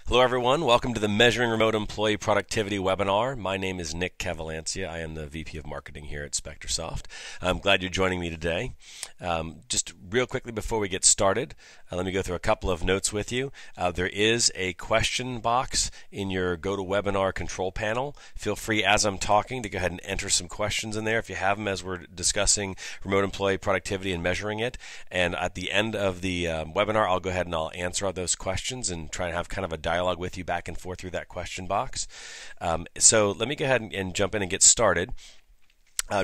Hello, everyone. Welcome to the Measuring Remote Employee Productivity webinar. My name is Nick Cavalancia. I am the VP of Marketing here at Spector. I'm glad you're joining me today. Just real quickly before we get started, let me go through a couple of notes with you. There is a question box in your GoToWebinar control panel. Feel free, as I'm talking, to go ahead and enter some questions in there if you have them as we're discussing remote employee productivity and measuring it. And at the end of the webinar, I'll go ahead and I'll answer all those questions and try and have kind of a dialogue with you back and forth through that question box. So let me go ahead and jump in and get started.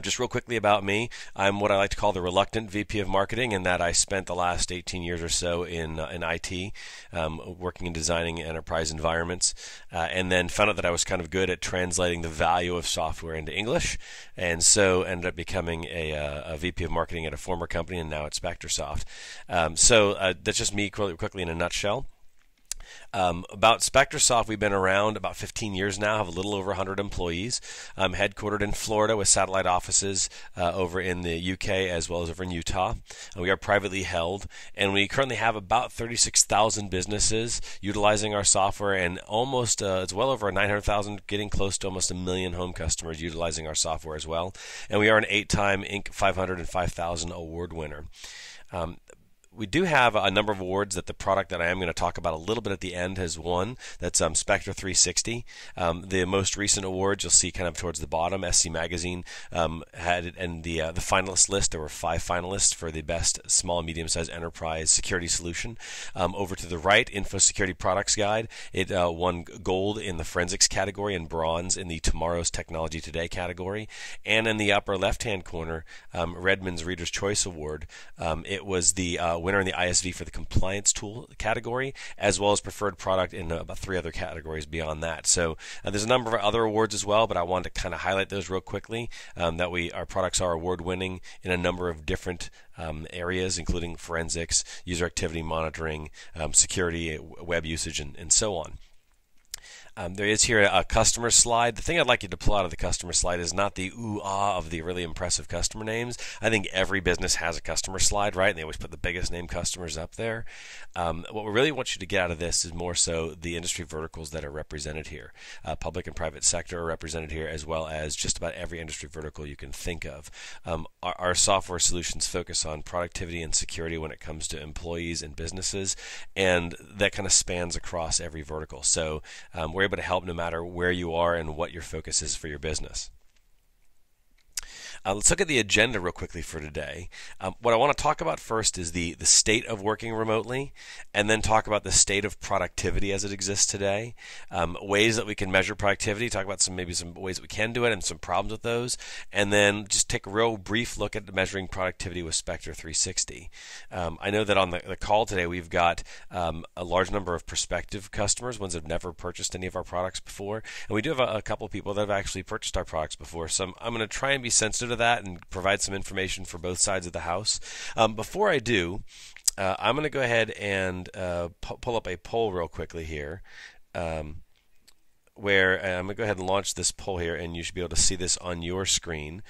Just real quickly about me, I'm what I like to call the reluctant VP of Marketing, in that I spent the last 18 years or so in IT, working in designing enterprise environments, and then found out that I was kind of good at translating the value of software into English, and so ended up becoming a VP of Marketing at a former company, and now at Spector. So that's just me quickly in a nutshell. About Spector, we've been around about 15 years now, have a little over 100 employees. I'm headquartered in Florida with satellite offices over in the UK as well as over in Utah. We are privately held, and we currently have about 36,000 businesses utilizing our software, and almost it's well over 900,000, getting close to almost 1 million home customers utilizing our software as well. And we are an 8-time Inc. 500 and 5,000 award winner. We do have a number of awards that the product that I am going to talk about a little bit at the end has won. That's Spector 360. The most recent awards you'll see kind of towards the bottom. SC Magazine had it in the finalist list. There were 5 finalists for the best small and medium-sized enterprise security solution. Over to the right, Info Security Products Guide. It won gold in the forensics category and bronze in the Tomorrow's Technology Today category. And in the upper left-hand corner, Redmond's Reader's Choice Award. It was the winner in the ISV for the compliance tool category, as well as preferred product in about 3 other categories beyond that. So there's a number of other awards as well, but I wanted to kind of highlight those real quickly, that our products are award winning in a number of different areas, including forensics, user activity monitoring, security, web usage, and so on. There is here a customer slide. The thing I'd like you to pull out of the customer slide is not the ooh-ah of the really impressive customer names. I think every business has a customer slide, right? And they always put the biggest name customers up there. What we really want you to get out of this is more so the industry verticals that are represented here. Public and private sector are represented here, as well as just about every industry vertical you can think of. Our software solutions focus on productivity and security when it comes to employees and businesses, and that kind of spans across every vertical. So we're able to help no matter where you are and what your focus is for your business. Let's look at the agenda real quickly for today. What I want to talk about first is the state of working remotely, and then talk about the state of productivity as it exists today, ways that we can measure productivity, talk about maybe some ways that we can do it and some problems with those, and then just take a real brief look at measuring productivity with Spector 360. I know that on the call today we've got a large number of prospective customers, ones that have never purchased any of our products before, and we do have a couple of people that have actually purchased our products before, so I'm going to try and be sensitive to that and provide some information for both sides of the house. Before I do, I'm going to go ahead and pull up a poll real quickly here, where I'm going to go ahead and launch this poll here, and you should be able to see this on your screen.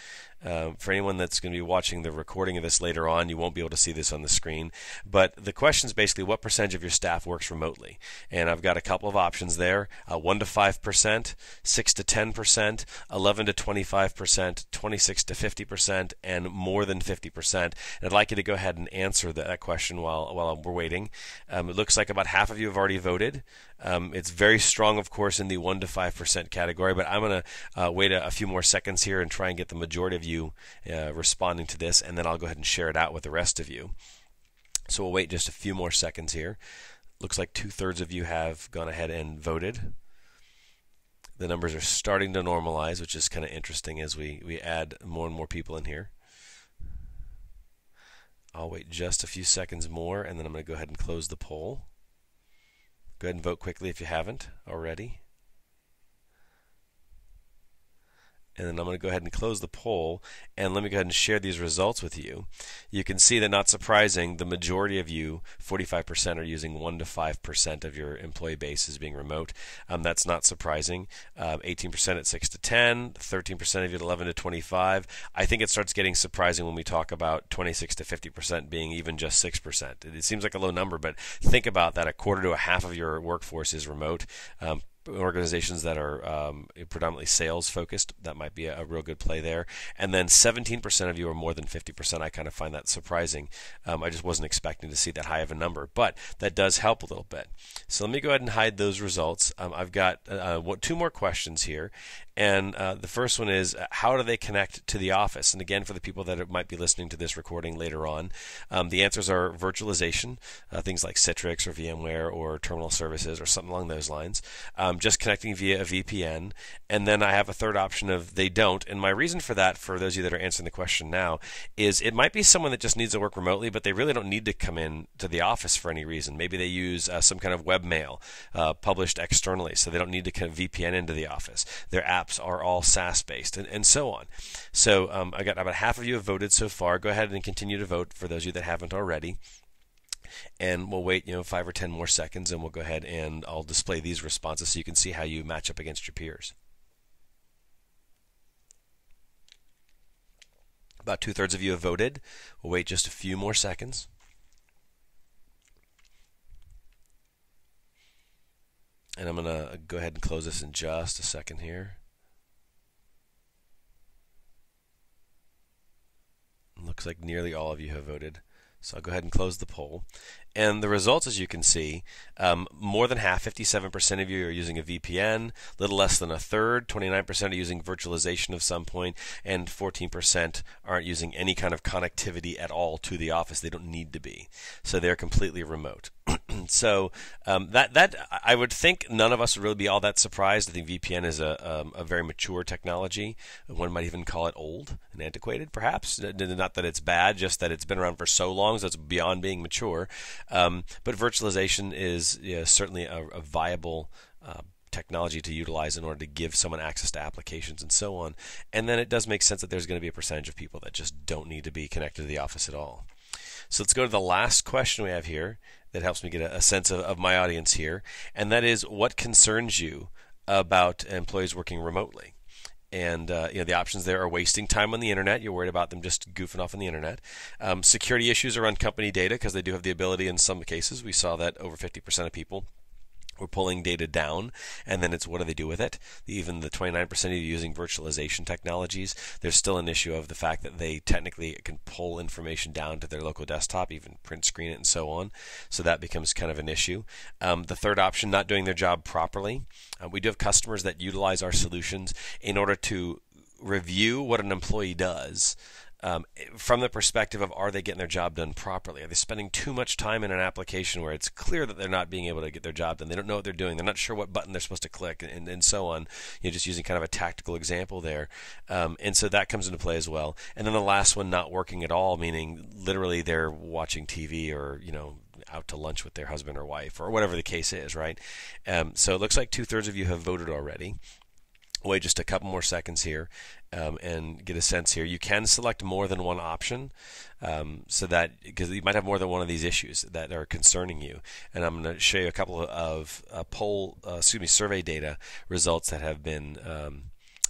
For anyone that's going to be watching the recording of this later on, you won't be able to see this on the screen. But the question is basically, what percentage of your staff works remotely? And I've got a couple of options there: 1 to 5%, 6 to 10%, 11 to 25%, 26 to 50%, and more than 50%. And I'd like you to go ahead and answer that question while we're waiting. It looks like about half of you have already voted. It's very strong, of course, in the 1 to 5% category, but I'm going to wait a few more seconds here and try and get the majority of you responding to this, and then I'll go ahead and share it out with the rest of you. So we'll wait just a few more seconds here. Looks like 2/3 of you have gone ahead and voted. The numbers are starting to normalize, which is kind of interesting as we add more and more people in here. I'll wait just a few seconds more, and then I'm going to go ahead and close the poll. Go ahead and vote quickly if you haven't already. And then I'm going to go ahead and close the poll, and let me go ahead and share these results with you. You can see that, not surprising, the majority of you, 45%, are using 1 to 5% of your employee base as being remote. That's not surprising. 18% at 6 to 10, 13% of you at 11 to 25. I think it starts getting surprising when we talk about 26 to 50% being even just 6%. It seems like a low number, but think about that. A quarter to a half of your workforce is remote. Organizations that are predominantly sales focused, that might be a real good play there. And then 17% of you are more than 50%. I kind of find that surprising. I just wasn't expecting to see that high of a number, but that does help a little bit. So let me go ahead and hide those results. I've got two more questions here. And the first one is, how do they connect to the office? And again, for the people that might be listening to this recording later on, the answers are virtualization, things like Citrix or VMware or terminal services or something along those lines. Just connecting via a VPN. And then I have a third option of they don't. And my reason for that, for those of you that are answering the question now, is it might be someone that just needs to work remotely, but they really don't need to come in to the office for any reason. Maybe they use some kind of webmail published externally, so they don't need to kind of VPN into the office. Their apps are all SaaS-based, and so on. So I got about half of you have voted so far. Go ahead and continue to vote for those of you that haven't already. And we'll wait 5 or 10 more seconds, and we'll go ahead and I'll display these responses so you can see how you match up against your peers. About 2/3 of you have voted. We'll wait just a few more seconds. And I'm going to go ahead and close this in just a second here. Looks like nearly all of you have voted. So I'll go ahead and close the poll. And the results, as you can see, more than half, 57% of you are using a VPN, a little less than a third, 29% are using virtualization of some point, and 14% aren't using any kind of connectivity at all to the office. They don't need to be. So they're completely remote. So that I would think none of us would really be all that surprised. I think VPN is a very mature technology. One might even call it old and antiquated, perhaps. Not that it's bad, just that it's been around for so long, so it's beyond being mature. But virtualization is certainly a viable technology to utilize in order to give someone access to applications and so on. And then it does make sense that there's going to be a percentage of people that just don't need to be connected to the office at all. So let's go to the last question we have here that helps me get a sense of my audience here, and that is, what concerns you about employees working remotely? And the options there are wasting time on the internet. You're worried about them just goofing off on the internet. Security issues around company data, because they do have the ability in some cases. We saw that over 50% of people were pulling data down, and then it's what do they do with it? Even the 29% of you using virtualization technologies, there's still an issue of the fact that they technically can pull information down to their local desktop, even print screen it and so on. So that becomes kind of an issue. The third option, not doing their job properly. We do have customers that utilize our solutions in order to review what an employee does. From the perspective of, are they getting their job done properly? Are they spending too much time in an application where it's clear that they're not being able to get their job done? They don't know what they're doing. They're not sure what button they're supposed to click, and so on. Just using kind of a tactical example there. And so that comes into play as well. And then the last one, not working at all, meaning literally they're watching TV or, out to lunch with their husband or wife or whatever the case is, right? So it looks like 2/3 of you have voted already. Wait just a couple more seconds here and get a sense here. You can select more than one option, so that, because you might have more than one of these issues that are concerning you. And I'm going to show you a couple of survey data results that have been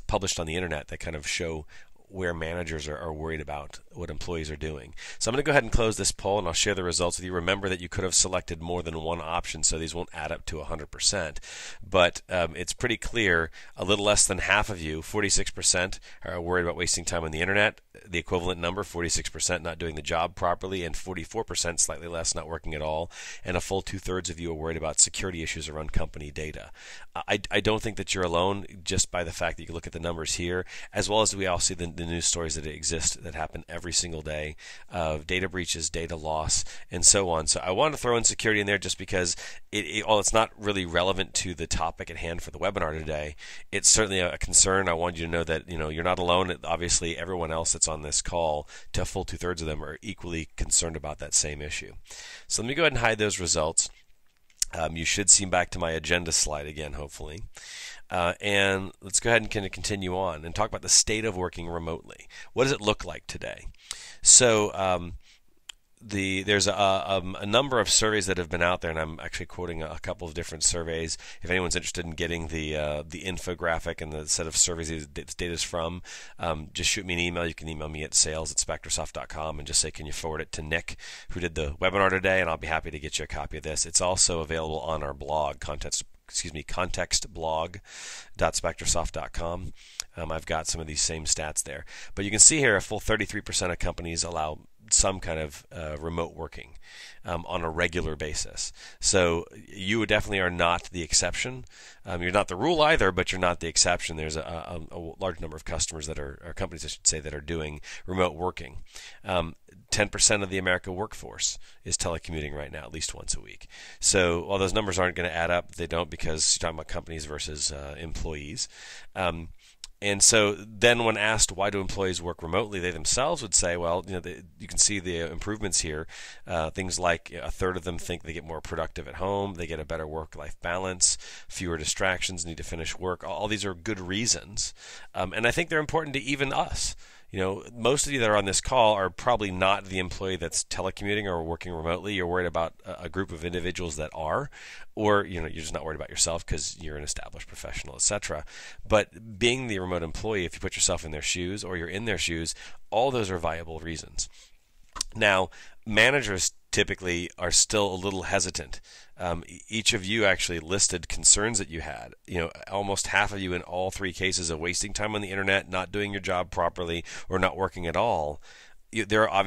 published on the internet that kind of show where managers are worried about what employees are doing. So I'm going to go ahead and close this poll, and I'll share the results with you. Remember that you could have selected more than one option, so these won't add up to 100%. But it's pretty clear, a little less than half of you, 46%, are worried about wasting time on the internet. The equivalent number, 46%, not doing the job properly, and 44%, slightly less, not working at all. And a full 2/3 of you are worried about security issues around company data. I don't think that you're alone, just by the fact that you can look at the numbers here, as well as we all see the news stories that exist that happen every single day of data breaches, data loss, and so on. So I want to throw in security in there just because while it's not really relevant to the topic at hand for the webinar today, it's certainly a concern. I want you to know that you're not alone. Obviously, everyone else that's on this call, to a full 2/3 of them, are equally concerned about that same issue. So let me go ahead and hide those results. You should see back to my agenda slide again, hopefully. And let's go ahead and kind of continue on and talk about the state of working remotely. What does it look like today? So there's a number of surveys that have been out there, and I'm actually quoting a couple of different surveys. If anyone's interested in getting the infographic and the set of surveys this data is from, just shoot me an email. You can email me at sales@spectorsoft.com and just say, can you forward it to Nick, who did the webinar today, and I'll be happy to get you a copy of this. It's also available on our blog, contextblog.spectorsoft.com. I've got some of these same stats there. But you can see here a full 33% of companies allow some kind of remote working on a regular basis. So you definitely are not the exception. You're not the rule either, but you're not the exception. There's a large number of customers that or companies, I should say, that are doing remote working. 10% of the American workforce is telecommuting right now, at least once a week. So while those numbers aren't going to add up, they don't, because you're talking about companies versus employees. And so then when asked why do employees work remotely, they themselves would say, well, you can see the improvements here. Things like a third of them think they get more productive at home, they get a better work-life balance, fewer distractions, need to finish work. All these are good reasons. And I think they're important to even us. Most of you that are on this call are probably not the employee that's telecommuting or working remotely. You're worried about a group of individuals that are, or you're just not worried about yourself because you're an established professional, etc. But being the remote employee, if you put yourself in their shoes or you're in their shoes, all those are viable reasons. Now, managers typically are still a little hesitant. Each of you actually listed concerns that you had. Almost half of you in all three cases of wasting time on the internet, not doing your job properly, or not working at all. There are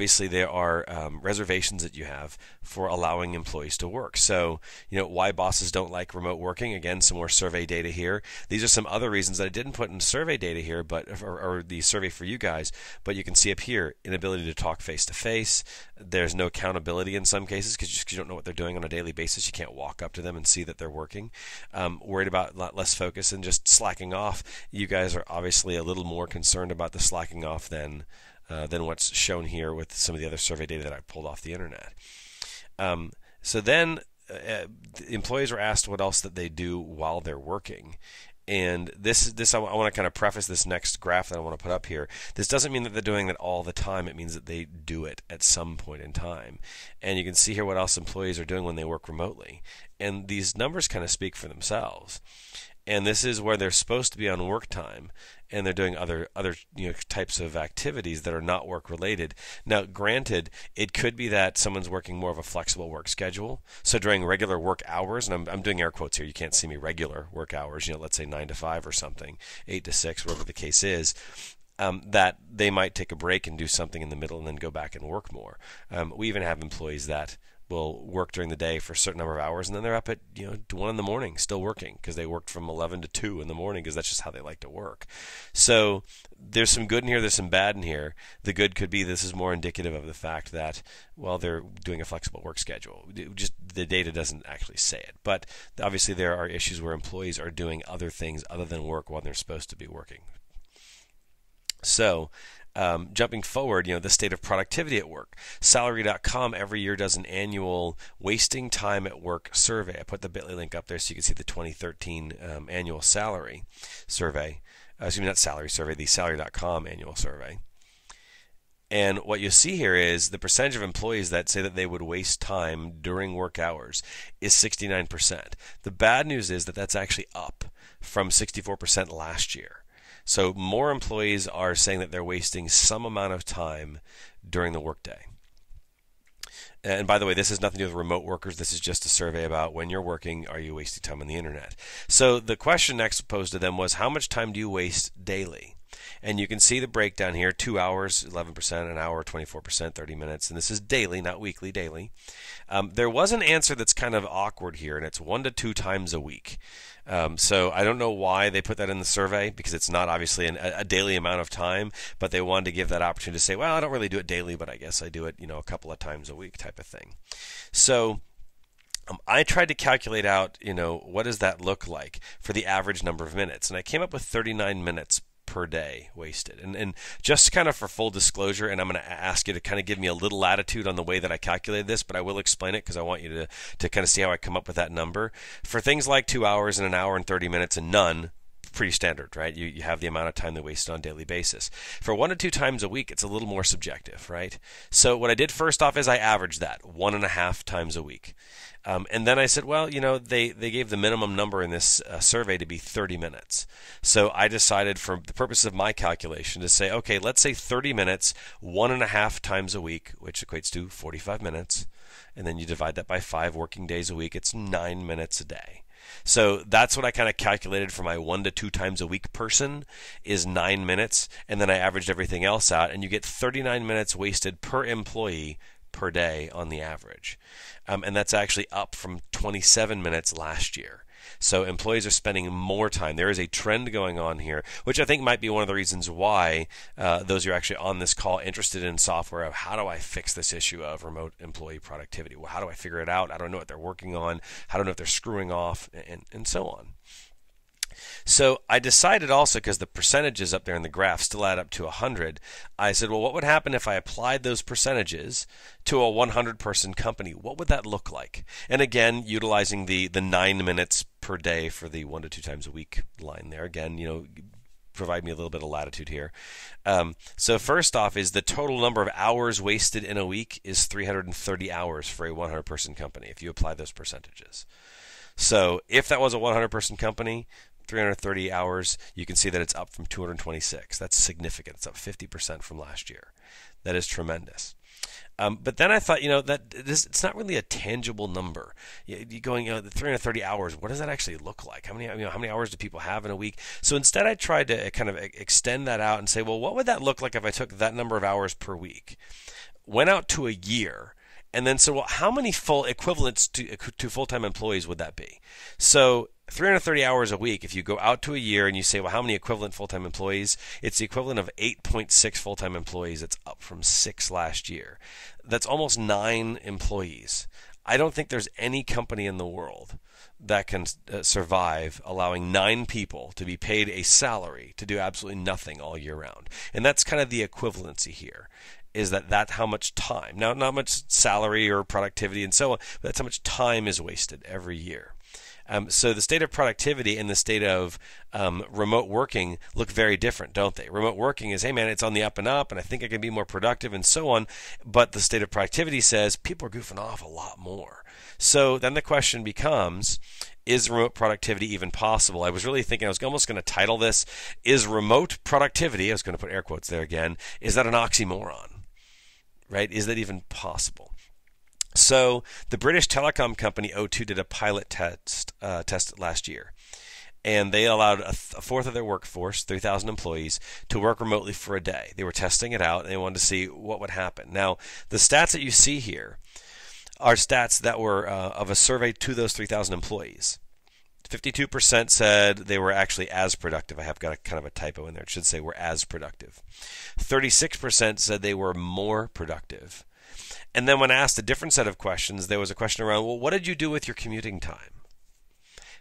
reservations that you have for allowing employees to work. So, why bosses don't like remote working. Again, some more survey data here. These are some other reasons that I didn't put in survey data here, or the survey for you guys. But you can see up here, inability to talk face to face. There's no accountability in some cases because you don't know what they're doing on a daily basis. You can't walk up to them and see that they're working. Worried about a lot less focus and just slacking off. You guys are obviously a little more concerned about the slacking off than what's shown here with some of the other survey data that I pulled off the internet. So then employees are asked what else that they do while they're working. And this I want to kind of preface this next graph that I want to put up here. This doesn't mean that they're doing it all the time. It means that they do it at some point in time. And you can see here what else employees are doing when they work remotely. And these numbers kind of speak for themselves. And this is where they're supposed to be on work time, and they're doing other types of activities that are not work related. Now, granted, it could be that someone's working more of a flexible work schedule. So during regular work hours, and I'm doing air quotes here, you can't see me, regular work hours, let's say 9 to 5 or something, 8 to 6, whatever the case is. That they might take a break and do something in the middle and then go back and work more. We even have employees that will work during the day for a certain number of hours, and then they're up at 1 in the morning still working because they worked from 11 to 2 in the morning because that's just how they like to work. So there's some good in here, there's some bad in here. The good could be this is more indicative of the fact that, well, they're doing a flexible work schedule. Just the data doesn't actually say it. But obviously there are issues where employees are doing other things other than work while they're supposed to be working. So jumping forward, the state of productivity at work. Salary.com every year does an annual wasting time at work survey. I put the bit.ly link up there so you can see the 2013 annual salary survey. Excuse me, not salary survey, the Salary.com annual survey. And what you see here is the percentage of employees that say that they would waste time during work hours is 69%. The bad news is that that's actually up from 64% last year. So more employees are saying that they're wasting some amount of time during the workday. And by the way, this has nothing to do with remote workers. This is just a survey about when you're working, are you wasting time on the internet? So the question next posed to them was, how much time do you waste daily? And you can see the breakdown here, 2 hours, 11%, an hour, 24%, 30 minutes. And this is daily, not weekly, daily. There was an answer that's kind of awkward here, and it's 1 to 2 times a week. So I don't know why they put that in the survey, because it's not obviously a daily amount of time, but they wanted to give that opportunity to say, well, I don't really do it daily, but I guess I do it, a couple of times a week type of thing. So I tried to calculate out, what does that look like for the average number of minutes, and I came up with 39 minutes per day wasted. And just kind of for full disclosure, and I'm going to ask you to kind of give me a little latitude on the way that I calculated this, but I will explain it because I want you to kind of see how I come up with that number. For things like 2 hours and an hour and 30 minutes and none, pretty standard, right? You have the amount of time they wasted on a daily basis. For 1 to 2 times a week, it's a little more subjective, right? So what I did first off is I averaged that 1.5 times a week. And then I said, well, they gave the minimum number in this survey to be 30 minutes. So I decided for the purpose of my calculation to say, okay, let's say 30 minutes, 1.5 times a week, which equates to 45 minutes. And then you divide that by 5 working days a week. It's 9 minutes a day. So that's what I kind of calculated for my 1 to 2 times a week person is 9 minutes. And then I averaged everything else out, and you get 39 minutes wasted per employee per day on the average. And that's actually up from 27 minutes last year. So employees are spending more time. There is a trend going on here, which I think might be one of the reasons why those who are actually on this call interested in software of how do I fix this issue of remote employee productivity? Well, how do I figure it out? I don't know what they're working on. I don't know if they're screwing off, and so on. So I decided also, because the percentages up there in the graph still add up to 100, I said, well, what would happen if I applied those percentages to a 100-person company? What would that look like? And again, utilizing the 9 minutes per day for the 1 to 2 times a week line there. Again, provide me a little bit of latitude here. So first off is the total number of hours wasted in a week is 330 hours for a 100-person company if you apply those percentages. So if that was a 100-person company, 330 hours, you can see that it's up from 226. That's significant. It's up 50% from last year. That is tremendous. But then I thought, it's not really a tangible number. The 330 hours, what does that actually look like? How many hours do people have in a week? So instead I tried to kind of extend that out and say, well, what would that look like if I took that number of hours per week, went out to a year, and then said, well, how many full equivalents to full-time employees would that be? So 330 hours a week, if you go out to a year and you say, well, how many equivalent full-time employees? It's the equivalent of 8.6 full-time employees. It's up from 6 last year. That's almost 9 employees. I don't think there's any company in the world that can survive allowing 9 people to be paid a salary to do absolutely nothing all year round. And that's kind of the equivalency here, is that how much time, now not much salary or productivity and so on, but that's how much time is wasted every year. So the state of productivity and the state of remote working look very different, don't they? Remote working is, hey man, it's on the up and up, and I think I can be more productive and so on. But the state of productivity says people are goofing off a lot more. So then the question becomes, is remote productivity even possible? I was really thinking, I was almost going to title this, is remote productivity, I was going to put air quotes there again, is that an oxymoron? Right? Is that even possible? So the British telecom company O2 did a pilot test last year, and they allowed a fourth of their workforce, 3,000 employees, to work remotely for a day. They were testing it out, and they wanted to see what would happen. Now, the stats that you see here are stats that were of a survey to those 3,000 employees. 52% said they were actually as productive. I have got kind of a typo in there. It should say were as productive. 36% said they were more productive. And then when asked a different set of questions, there was a question around, well, what did you do with your commuting time?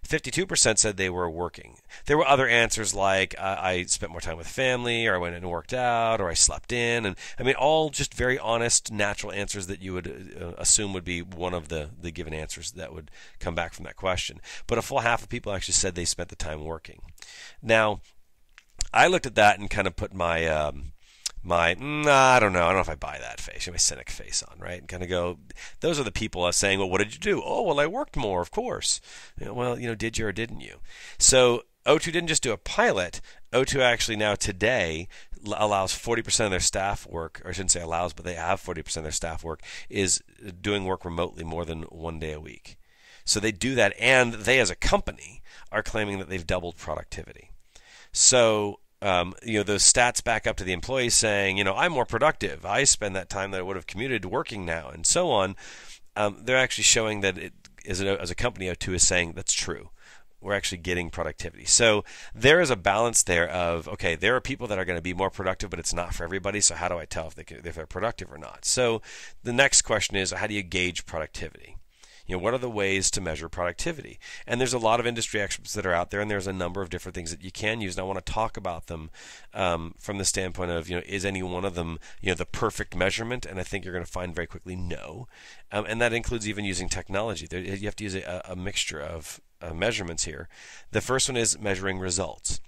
52% said they were working. There were other answers like I spent more time with family, or I went and worked out, or I slept in. And I mean, all just very honest, natural answers that you would assume would be one of the given answers that would come back from that question. But a full half of people actually said they spent the time working. Now, I looked at that and kind of put my I don't know if I buy that face, my cynic face on, right? And kind of go, those are the people saying, well, what did you do? Oh, well, I worked more, of course. Well, did you or didn't you? So O2 didn't just do a pilot. O2 actually now today allows 40% of their staff work, or I shouldn't say allows, but they have 40% of their staff work, is doing work remotely more than 1 day a week. So they do that, and they as a company are claiming that they've doubled productivity. So those stats back up to the employees saying, I'm more productive. I spend that time that I would have commuted working now, and so on. They're actually showing that it, as a company, O2 is saying that's true. We're actually getting productivity. So there is a balance there of, okay, there are people that are going to be more productive, but it's not for everybody. So how do I tell if they're productive or not? So the next question is, how do you gauge productivity? what are the ways to measure productivity? And there's a lot of industry experts that are out there, and there's a number of different things that you can use. And I want to talk about them from the standpoint of, is any one of them, the perfect measurement? And I think you're going to find very quickly no. And that includes even using technology. You have to use a mixture of measurements here. The first one is measuring results.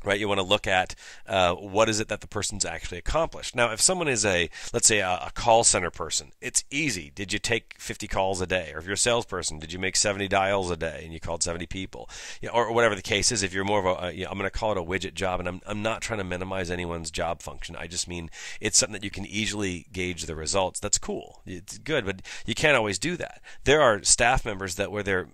Right, you want to look at what is it that the person's actually accomplished. Now, if someone is let's say a call center person, it's easy. Did you take 50 calls a day? Or if you're a salesperson, did you make 70 dials a day and you called 70 people? Or whatever the case is. If you're more of I'm going to call it a widget job, and I'm not trying to minimize anyone's job function. I just mean it's something that you can easily gauge the results. That's cool. It's good, but you can't always do that. There are staff members that where they're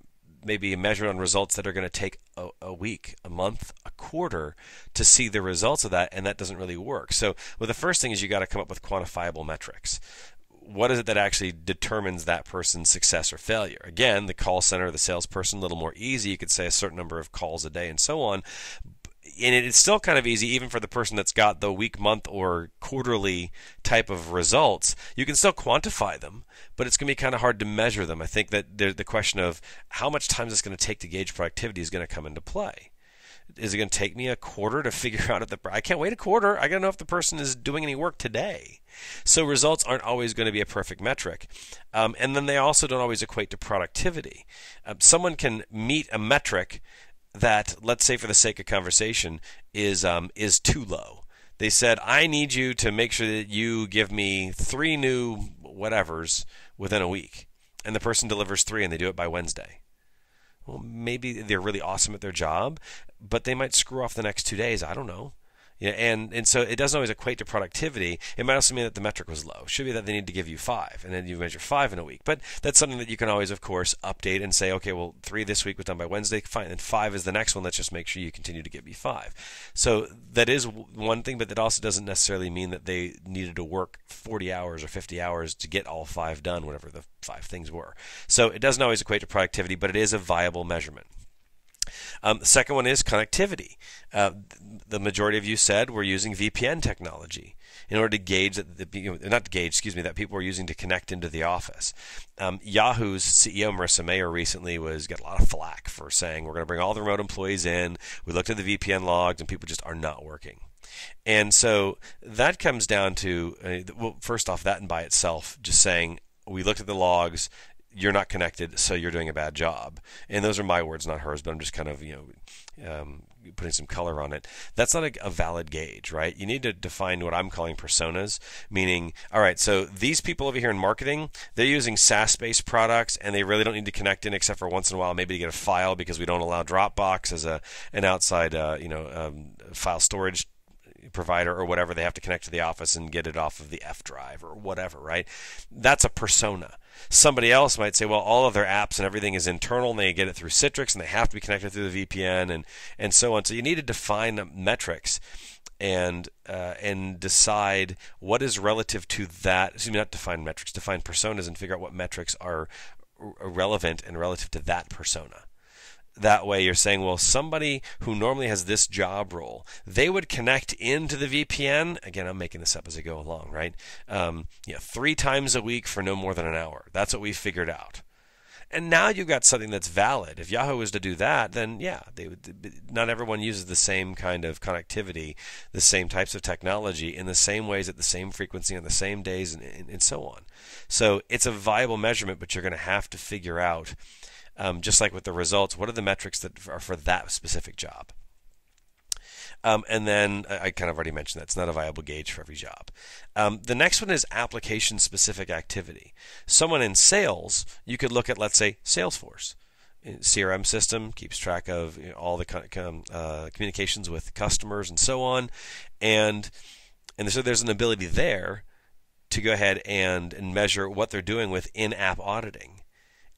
maybe measured on results that are going to take a week, a month, a quarter to see the results of that, and that doesn't really work. So, the first thing is you got to come up with quantifiable metrics. What is it that actually determines that person's success or failure? Again, the call center, the salesperson, a little more easy. You could say a certain number of calls a day and so on. And it's still kind of easy, even for the person that's got the week, month, or quarterly type of results. You can still quantify them, but it's going to be kind of hard to measure them. I think that the question of how much time is this going to take to gauge productivity is going to come into play. Is it going to take me a quarter to figure out if I can't wait a quarter. I got to know if the person is doing any work today. So results aren't always going to be a perfect metric. And then they also don't always equate to productivity. Someone can meet a metric that, let's say for the sake of conversation, is too low. They said, I need you to make sure that you give me 3 new whatevers within a week. And the person delivers 3 and they do it by Wednesday. Well, maybe they're really awesome at their job, but they might screw off the next 2 days. I don't know. And so it doesn't always equate to productivity. It might also mean that the metric was low. It should be that they need to give you 5, and then you measure 5 in a week. But that's something that you can always, of course, update and say, okay, well, 3 this week was done by Wednesday, fine, and 5 is the next one. Let's just make sure you continue to give me 5. So that is one thing, but that also doesn't necessarily mean that they needed to work 40 hours or 50 hours to get all 5 done, whatever the 5 things were. So it doesn't always equate to productivity, but it is a viable measurement. The second one is connectivity. The majority of you said we're using VPN technology in order to gauge that that people were using to connect into the office. Yahoo's CEO Marissa Mayer recently got a lot of flack for saying we're going to bring all the remote employees in. We looked at the VPN logs and people just are not working. And so that comes down to first off, that and by itself, just saying we looked at the logs. You're not connected, so you're doing a bad job. And those are my words, not hers, but I'm just kind of, putting some color on it. That's not a valid gauge, right? You need to define what I'm calling personas, meaning, all right, so these people over here in marketing, they're using SaaS-based products, and they really don't need to connect in except for once in a while, maybe to get a file because we don't allow Dropbox as an outside, file storage provider or whatever. They have to connect to the office and get it off of the F drive or whatever, right? That's a persona. Somebody else might say, well, all of their apps and everything is internal and they get it through Citrix and they have to be connected through the VPN and so on. So you need to define metrics and decide what is relative to that. Excuse me, not define metrics, define personas and figure out what metrics are relevant and relative to that persona. That way you're saying, well, somebody who normally has this job role, they would connect into the VPN. Again, I'm making this up as I go along, right? 3 times a week for no more than an hour. That's what we figured out. And now you've got something that's valid. If Yahoo was to do that, then yeah, not everyone uses the same kind of connectivity, the same types of technology in the same ways at the same frequency on the same days and so on. So it's a viable measurement, but you're going to have to figure out, just like with the results, what are the metrics that are for that specific job? And then I kind of already mentioned that it's not a viable gauge for every job. The next one is application-specific activity. Someone in sales, you could look at, let's say, Salesforce. CRM system keeps track of all the communications with customers and so on, and so there's an ability there to go ahead and measure what they're doing with in-app auditing.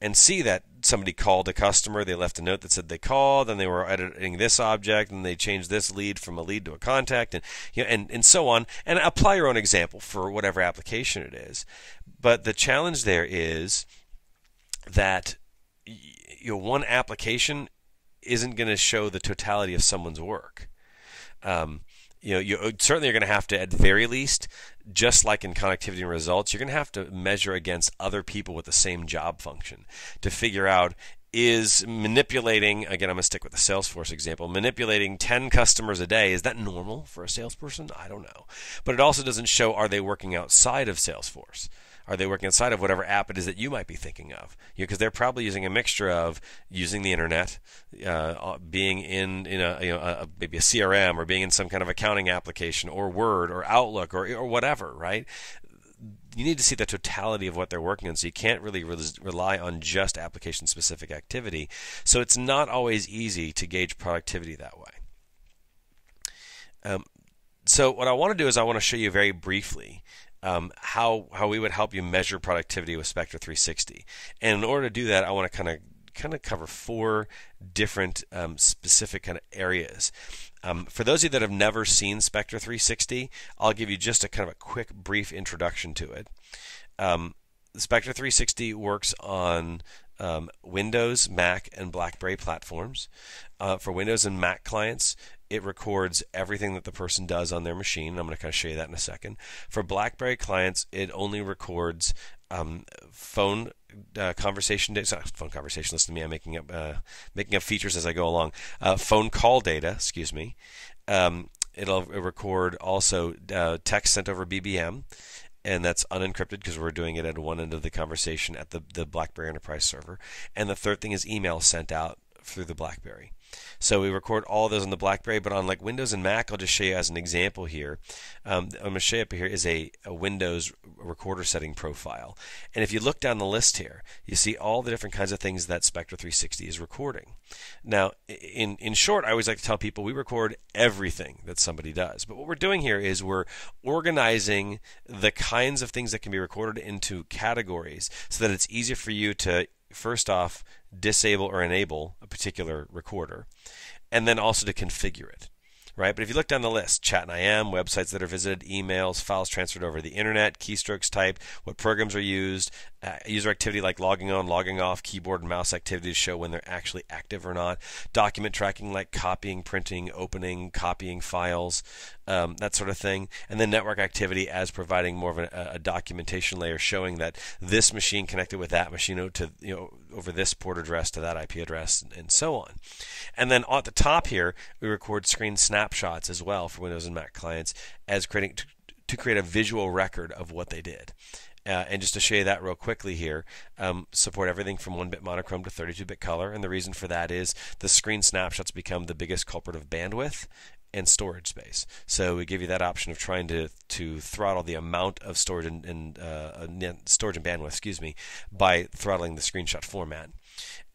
And see that somebody called a customer, they left a note that said they called, and they were editing this object, and they changed this lead from a lead to a contact, and so on. And apply your own example for whatever application it is. But the challenge there is that one application isn't going to show the totality of someone's work. you certainly are going to have to, at the very least, just like in connectivity and results, you're going to have to measure against other people with the same job function to figure out, is manipulating, again, I'm going to stick with the Salesforce example, manipulating 10 customers a day, is that normal for a salesperson? I don't know. But it also doesn't show, are they working outside of Salesforce? Are they working outside of whatever app it is that you might be thinking of? Because they're probably using a mixture of using the internet, being in maybe a CRM, or being in some kind of accounting application, or Word, or Outlook, or whatever, right? You need to see the totality of what they're working on, so you can't really rely on just application-specific activity. So it's not always easy to gauge productivity that way. So what I want to do is I want to show you very briefly how we would help you measure productivity with Spector 360. And in order to do that, I want to kind of cover 4 different specific kind of areas. For those of you that have never seen Spector 360, I'll give you just a kind of a quick, brief introduction to it. Spector 360 works on Windows, Mac, and BlackBerry platforms. For Windows and Mac clients, it records everything that the person does on their machine. I'm going to kind of show you that in a second. For BlackBerry clients, it only records phone conversation data. Sorry, phone conversation. Listen to me. I'm making up features as I go along. Phone call data. Excuse me. It'll record also text sent over BBM, and that's unencrypted because we're doing it at one end of the conversation at the BlackBerry Enterprise server. And the third thing is email sent out through the BlackBerry. So we record all of those on the BlackBerry, but on like Windows and Mac, I'll just show you as an example here. I'm going to show you up here is a Windows recorder setting profile. And if you look down the list here, you see all the different kinds of things that Spector 360 is recording. Now, in short, I always like to tell people we record everything that somebody does. But what we're doing here is we're organizing the kinds of things that can be recorded into categories so that it's easier for you to, first off, disable or enable a particular recorder, and then also to configure it, right? But if you look down the list, chat and IM, websites that are visited, emails, files transferred over the internet, keystrokes typed, what programs are used, user activity like logging on, logging off, keyboard and mouse activity to show when they're actually active or not, document tracking like copying, printing, opening, copying files, that sort of thing, and then network activity as providing more of a documentation layer showing that this machine connected with that machine to over this port address to that IP address, and so on. And then at the top here, we record screen snapshots as well for Windows and Mac clients as to create a visual record of what they did. And just to show you that real quickly here, support everything from 1-bit monochrome to 32-bit color, and the reason for that is the screen snapshots become the biggest culprit of bandwidth and storage space. So we give you that option of trying to throttle the amount of storage and storage and bandwidth, excuse me, by throttling the screenshot format.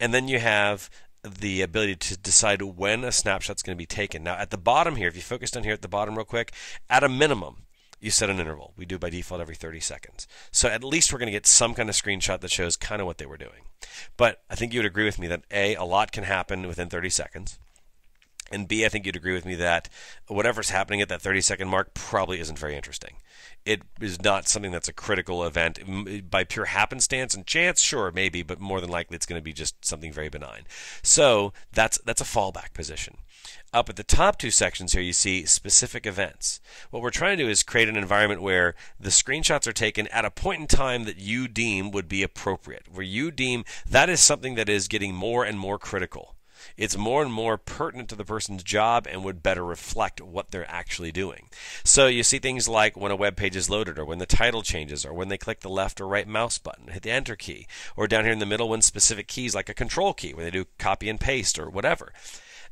And then you have the ability to decide when a snapshot is going to be taken. Now at the bottom here, if you focus down here at the bottom real quick, at a minimum, you set an interval. We do by default every 30 seconds. So at least we're going to get some kind of screenshot that shows kind of what they were doing. But I think you would agree with me that A, a lot can happen within 30 seconds. And B, I think you'd agree with me that whatever's happening at that 30-second mark probably isn't very interesting. It is not something that's a critical event. By pure happenstance and chance, sure, maybe, but more than likely it's going to be just something very benign. So that's a fallback position. Up at the top 2 sections here, you see specific events. What we're trying to do is create an environment where the screenshots are taken at a point in time that you deem would be appropriate, where you deem that is something that is getting more and more critical. It's more and more pertinent to the person's job and would better reflect what they're actually doing. So you see things like when a web page is loaded, or when the title changes, or when they click the left or right mouse button, hit the enter key, or down here in the middle when specific keys like a control key, when they do copy and paste or whatever.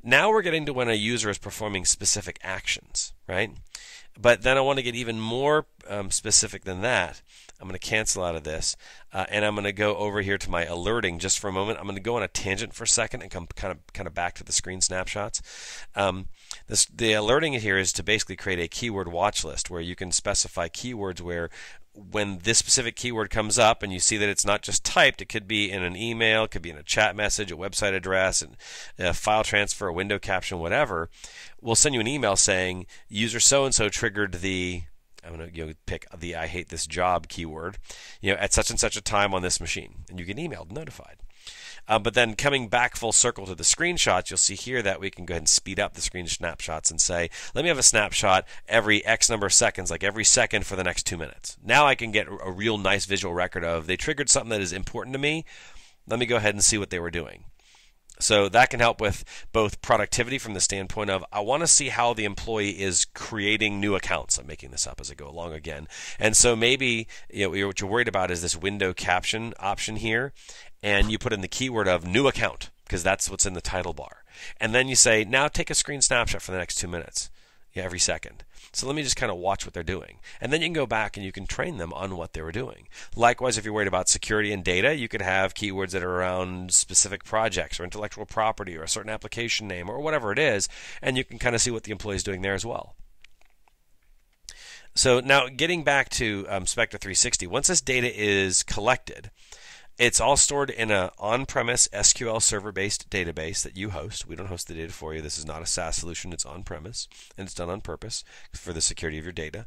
Now we're getting to when a user is performing specific actions, right? But then I want to get even more specific than that. I'm going to cancel out of this, and I'm going to go over here to my alerting just for a moment. I'm going to go on a tangent for a second and come kind of back to the screen snapshots. The alerting here is to basically create a keyword watch list where you can specify keywords where when this specific keyword comes up and you see that it's not just typed, it could be in an email, it could be in a chat message, a website address, and a file transfer, a window caption, whatever, we'll send you an email saying user so-and-so triggered the, I'm going to pick the I hate this job keyword, at such and such a time on this machine, and you get emailed, notified. But then coming back full circle to the screenshots, you'll see here that we can go ahead and speed up the screen snapshots and say, let me have a snapshot every X number of seconds, like every second for the next 2 minutes. Now I can get a real nice visual record of they triggered something that is important to me. Let me go ahead and see what they were doing. So that can help with both productivity from the standpoint of I want to see how the employee is creating new accounts. I'm making this up as I go along again. And so maybe what you're worried about is this window caption option here, and you put in the keyword of new account because that's what's in the title bar. And then you say, now take a screen snapshot for the next 2 minutes, every second. So let me just kind of watch what they're doing. And then you can go back and you can train them on what they were doing. Likewise, if you're worried about security and data, you could have keywords that are around specific projects or intellectual property or a certain application name or whatever it is, and you can kind of see what the employee is doing there as well. So now getting back to Spector 360, once this data is collected, it's all stored in an on-premise SQL server-based database that you host. We don't host the data for you. This is not a SaaS solution. It's on-premise, and it's done on purpose for the security of your data.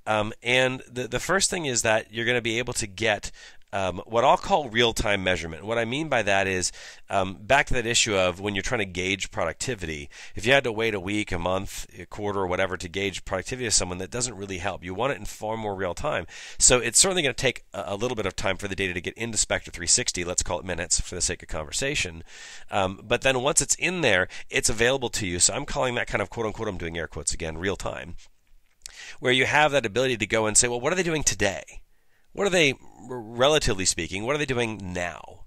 And the first thing is that you're going to be able to get what I'll call real-time measurement. What I mean by that is back to that issue of when you're trying to gauge productivity. If you had to wait a week, a month, a quarter, or whatever to gauge productivity of someone, that doesn't really help. You want it in far more real time. So it's certainly going to take a little bit of time for the data to get into Spector 360. Let's call it minutes for the sake of conversation. But then once it's in there, it's available to you. So I'm calling that kind of quote-unquote, I'm doing air quotes again, real time, where you have that ability to go and say, well, what are they doing today? What are they, relatively speaking, what are they doing now?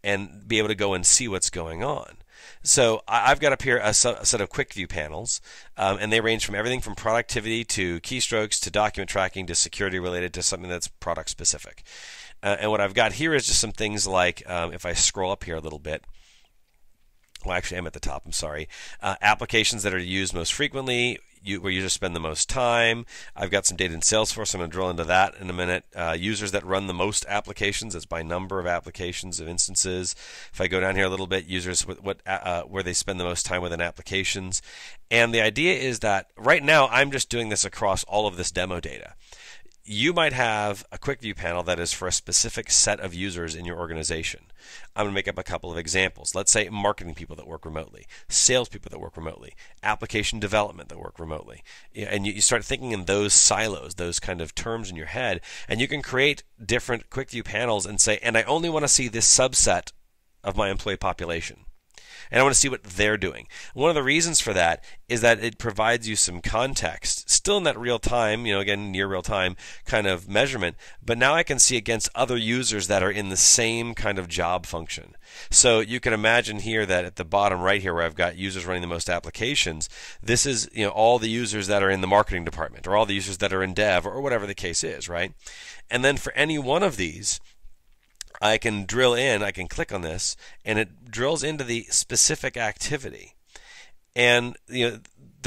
And be able to go and see what's going on. So I've got up here a set of quick view panels, and they range from everything from productivity to keystrokes to document tracking to security related to something that's product specific. And what I've got here is just some things like, if I scroll up here a little bit, well, actually, I'm at the top. I'm sorry. Applications that are used most frequently, where users spend the most time. I've got some data in Salesforce. I'm going to drill into that in a minute. Users that run the most applications, that's by number of applications, of instances. If I go down here a little bit, users where they spend the most time within applications. And the idea is that right now I'm just doing this across all of this demo data. You might have a quick view panel that is for a specific set of users in your organization. I'm going to make up a couple of examples. Let's say marketing people that work remotely, sales people that work remotely, application development that work remotely. And you start thinking in those silos, those kind of terms in your head, and you can create different quick view panels and say, and I only want to see this subset of my employee population. And I want to see what they're doing. One of the reasons for that is that it provides you some context, still in that real time, again, near real time kind of measurement, but now I can see against other users that are in the same kind of job function. So you can imagine here that at the bottom right here where I've got users running the most applications, this is all the users that are in the marketing department or all the users that are in dev or whatever the case is, right? And then for any one of these, I can drill in, I can click on this, and it drills into the specific activity. And the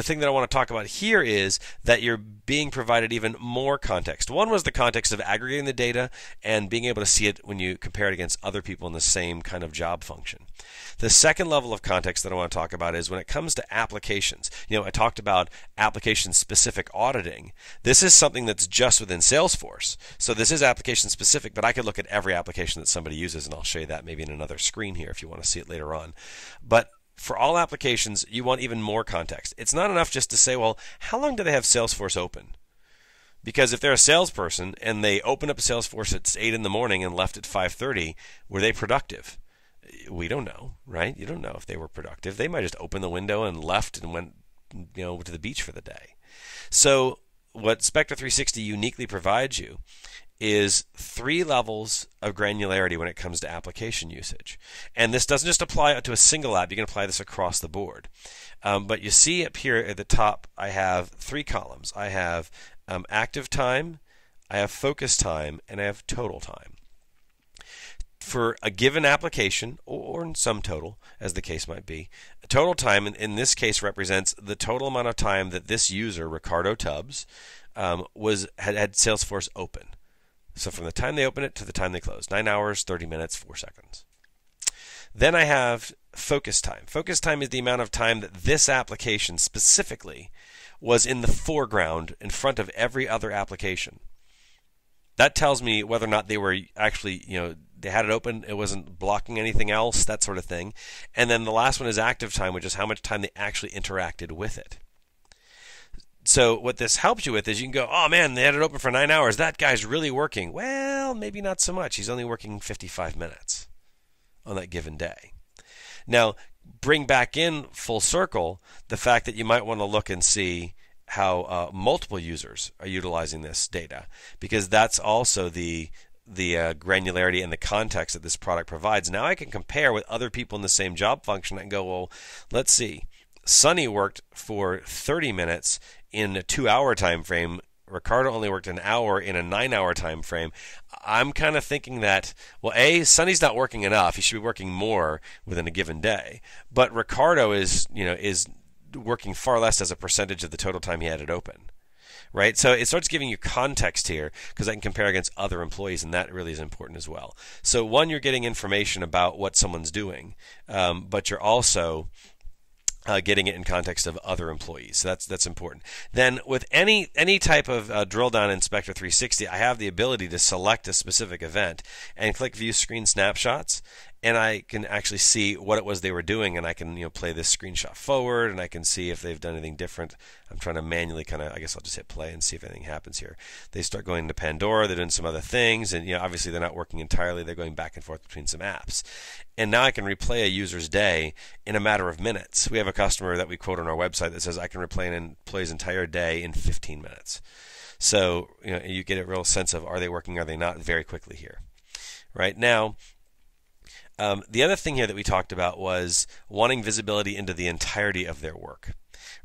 thing that I want to talk about here is that you're being provided even more context. One was the context of aggregating the data and being able to see it when you compare it against other people in the same kind of job function. The second level of context that I want to talk about is when it comes to applications. I talked about application-specific auditing. This is something that's just within Salesforce. So this is application-specific, but I could look at every application that somebody uses, and I'll show you that maybe in another screen here if you want to see it later on. But for all applications, you want even more context. It's not enough just to say, well, how long do they have Salesforce open? Because if they're a salesperson and they open up Salesforce at 8 in the morning and left at 5:30, were they productive? We don't know, right? You don't know if they were productive. They might just open the window and left and went, to the beach for the day. So what Spector 360 uniquely provides you is 3 levels of granularity when it comes to application usage. And this doesn't just apply to a single app. You can apply this across the board. But you see up here at the top, I have 3 columns. I have active time, I have focus time, and I have total time. For a given application, or in some total, as the case might be, total time in this case represents the total amount of time that this user, Ricardo Tubbs, had Salesforce open. So from the time they open it to the time they close, 9 hours, 30 minutes, 4 seconds. Then I have focus time. Focus time is the amount of time that this application specifically was in the foreground in front of every other application. That tells me whether or not they were actually, they had it open, it wasn't blocking anything else, that sort of thing. And then the last one is active time, which is how much time they actually interacted with it. So what this helps you with is you can go, oh man, they had it open for 9 hours. That guy's really working. Well, maybe not so much. He's only working 55 minutes on that given day. Now, bring back in full circle the fact that you might want to look and see how multiple users are utilizing this data, because that's also the granularity and the context that this product provides. Now I can compare with other people in the same job function and go, well, let's see. Sonny worked for 30 minutes in a 2-hour time frame. Ricardo only worked an hour in a 9-hour time frame. I'm kind of thinking that, well, Sonny's not working enough. He should be working more within a given day. But Ricardo is working far less as a percentage of the total time he had it open. Right? So it starts giving you context here, because I can compare against other employees, and that really is important as well. So one, you're getting information about what someone's doing, but you're also getting it in context of other employees. So that's important. Then with any type of drill down in Spector 360, I have the ability to select a specific event and click View Screen Snapshots, and I can actually see what it was they were doing, and I can play this screenshot forward, and I can see if they've done anything different. I'm trying to manually I guess I'll just hit play and see if anything happens here. They start going into Pandora, they're doing some other things, and obviously they're not working entirely, they're going back and forth between some apps. And now I can replay a user's day in a matter of minutes. We have a customer that we quote on our website that says I can replay an employee's entire day in 15 minutes. So you get a real sense of, are they working, are they not, very quickly here. Right now, the other thing here that we talked about was wanting visibility into the entirety of their work.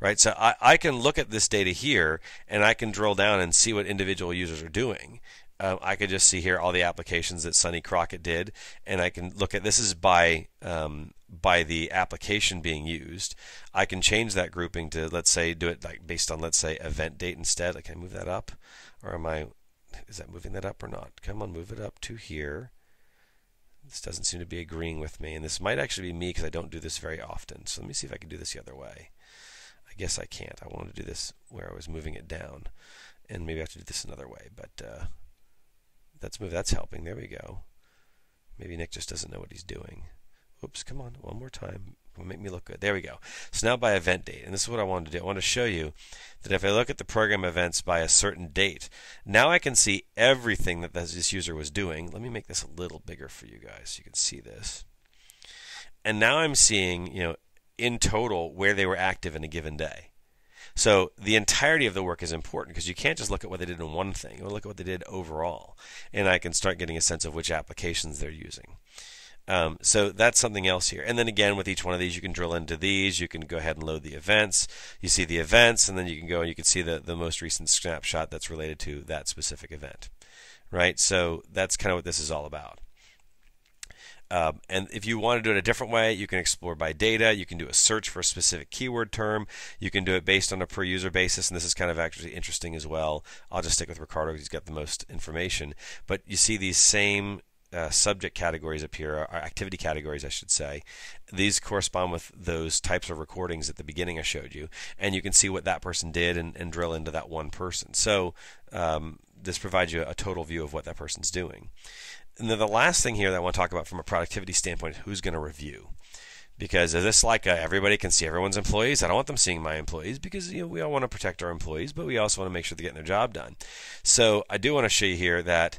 Right? So I can look at this data here, and I can drill down and see what individual users are doing. I could just see here all the applications that Sonny Crockett did, and I can look at, this is by the application being used. I can change that grouping to, let's say, do it like based on, let's say, event date instead. Can I move that up, or is that moving that up or not? Come on, move it up to here. This doesn't seem to be agreeing with me, and this might actually be me because I don't do this very often. So let me see if I can do this the other way. I guess I can't. I wanted to do this where I was moving it down, and maybe I have to do this another way, but that's helping. There we go. Maybe Nick just doesn't know what he's doing. Oops, come on, one more time. It'll make me look good. There we go. So now by event date, and this is what I wanted to do. I want to show you that if I look at the program events by a certain date, now I can see everything that this user was doing. Let me make this a little bigger for you guys so you can see this. And now I'm seeing, in total where they were active in a given day. So the entirety of the work is important, because you can't just look at what they did in one thing. You want to look at what they did overall, and I can start getting a sense of which applications they're using. So that's something else here. And then again, with each one of these, you can drill into these. You can go ahead and load the events. You see the events, and then you can go and you can see the most recent snapshot that's related to that specific event. Right? So that's kind of what this is all about. And if you want to do it a different way, you can explore by data. You can do a search for a specific keyword term. You can do it based on a per user basis, and this is kind of actually interesting as well. I'll just stick with Ricardo because he's got the most information. But you see these same subject categories appear, or activity categories, I should say. These correspond with those types of recordings at the beginning I showed you, and you can see what that person did and drill into that one person. So this provides you a total view of what that person's doing. And then the last thing here that I want to talk about from a productivity standpoint is who's going to review. Because is this like everybody can see everyone's employees? I don't want them seeing my employees, because we all want to protect our employees, but we also want to make sure they're getting their job done. So I do want to show you here that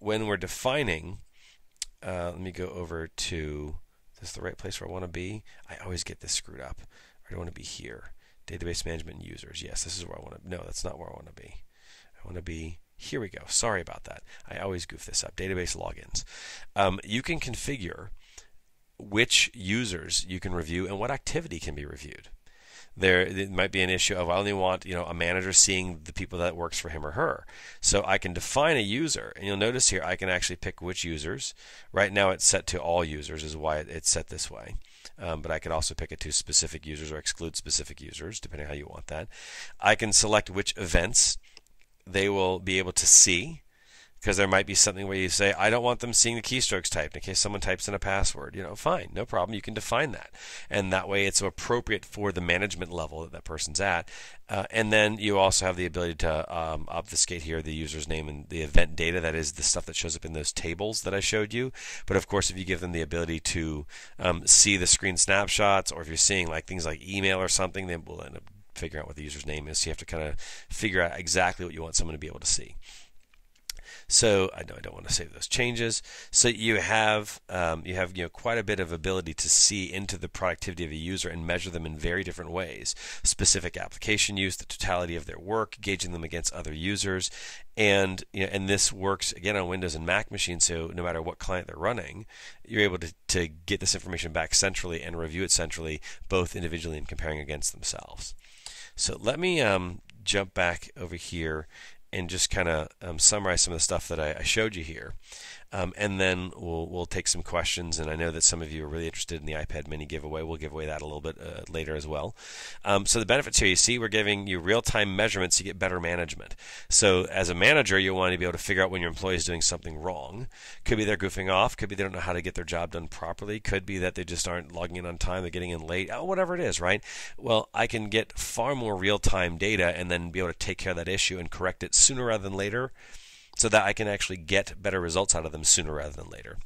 when we're defining, let me go over to, is this the right place where I want to be? I always get this screwed up. I want to be here. Database management and users. Yes, this is where I want to, no, that's not where I want to be. I want to be, here we go. Sorry about that. I always goof this up. Database logins. You can configure which users you can review and what activity can be reviewed. It might be an issue of, I only want a manager seeing the people that works for him or her. So I can define a user, and you'll notice here I can actually pick which users. Right now it's set to all users, is why it's set this way. But I could also pick it to specific users or exclude specific users, depending on how you want that. I can select which events they will be able to see. because there might be something where you say, I don't want them seeing the keystrokes typed in case someone types in a password. Fine, no problem. You can define that. And that way it's appropriate for the management level that person's at. And then you also have the ability to obfuscate here the user's name and the event data. That is the stuff that shows up in those tables that I showed you. But of course, if you give them the ability to see the screen snapshots, or if you're seeing things like email or something, then we'll end up figuring out what the user's name is. So you have to kind of figure out exactly what you want someone to be able to see. So I know I don't want to save those changes. So you have quite a bit of ability to see into the productivity of a user and measure them in very different ways. Specific application use, the totality of their work, gauging them against other users, and this works again on Windows and Mac machines. So no matter what client they're running, you're able to get this information back centrally and review it centrally, both individually and comparing against themselves. So let me jump back over here and just kind of summarize some of the stuff that I showed you here. And then we'll take some questions, and I know that some of you are really interested in the iPad mini giveaway. We'll give away that a little bit later as well. So the benefits here, you see, we're giving you real-time measurements to get better management. So as a manager, you want to be able to figure out when your employee is doing something wrong. Could be they're goofing off. Could be they don't know how to get their job done properly. Could be that they just aren't logging in on time. They're getting in late. Whatever it is, right? Well, I can get far more real-time data and then be able to take care of that issue and correct it sooner rather than later, so that I can actually get better results out of them sooner rather than later.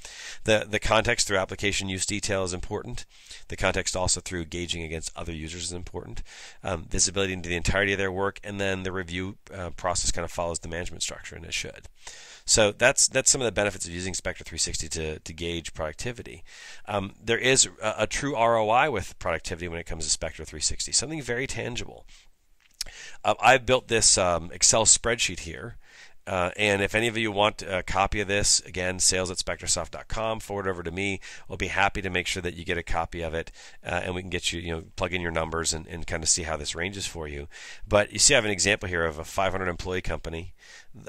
The context through application use detail is important. The context also through gauging against other users is important. Visibility into the entirety of their work, and then the review process kind of follows the management structure, and it should. So that's some of the benefits of using Spector 360 to gauge productivity. There is a true ROI with productivity when it comes to Spector 360, something very tangible. I've built this Excel spreadsheet here. And if any of you want a copy of this, again, sales@spectorsoft.com, forward over to me. We'll be happy to make sure that you get a copy of it, and we can get you, plug in your numbers and kind of see how this ranges for you. But you see, I have an example here of a 500 employee company.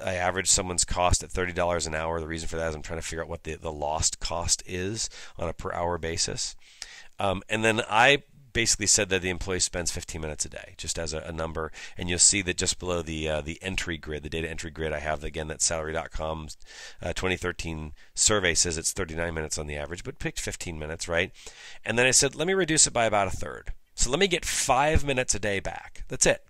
I averaged someone's cost at $30 an hour. The reason for that is I'm trying to figure out what the lost cost is on a per hour basis. And then I basically said that the employee spends 15 minutes a day, just as a number. And you'll see that just below the entry grid, the data entry grid, I have, again, that salary.com's 2013 survey says it's 39 minutes on the average, but picked 15 minutes, right? And then I said, let me reduce it by about a third. So let me get 5 minutes a day back. That's it.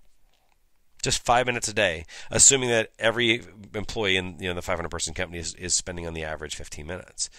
Just 5 minutes a day, assuming that every employee in the 500-person company is spending on the average 15 minutes.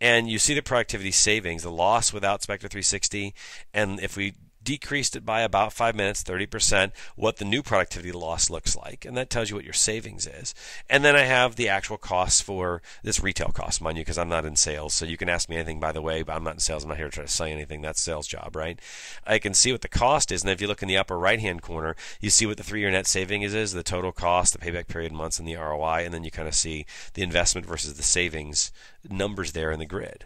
And you see the productivity savings, the loss without Spector 360, and if we decreased it by about 5 minutes, 30%, what the new productivity loss looks like, and that tells you what your savings is. And then I have the actual costs for this retail cost, mind you, because I'm not in sales, so you can ask me anything, by the way, but I'm not in sales. I'm not here to try to sell you anything. That's sales job, right? I can see what the cost is, and then if you look in the upper right-hand corner, you see what the 3-year net savings is, the total cost, the payback period months, and the ROI, and then you kind of see the investment versus the savings numbers there in the grid.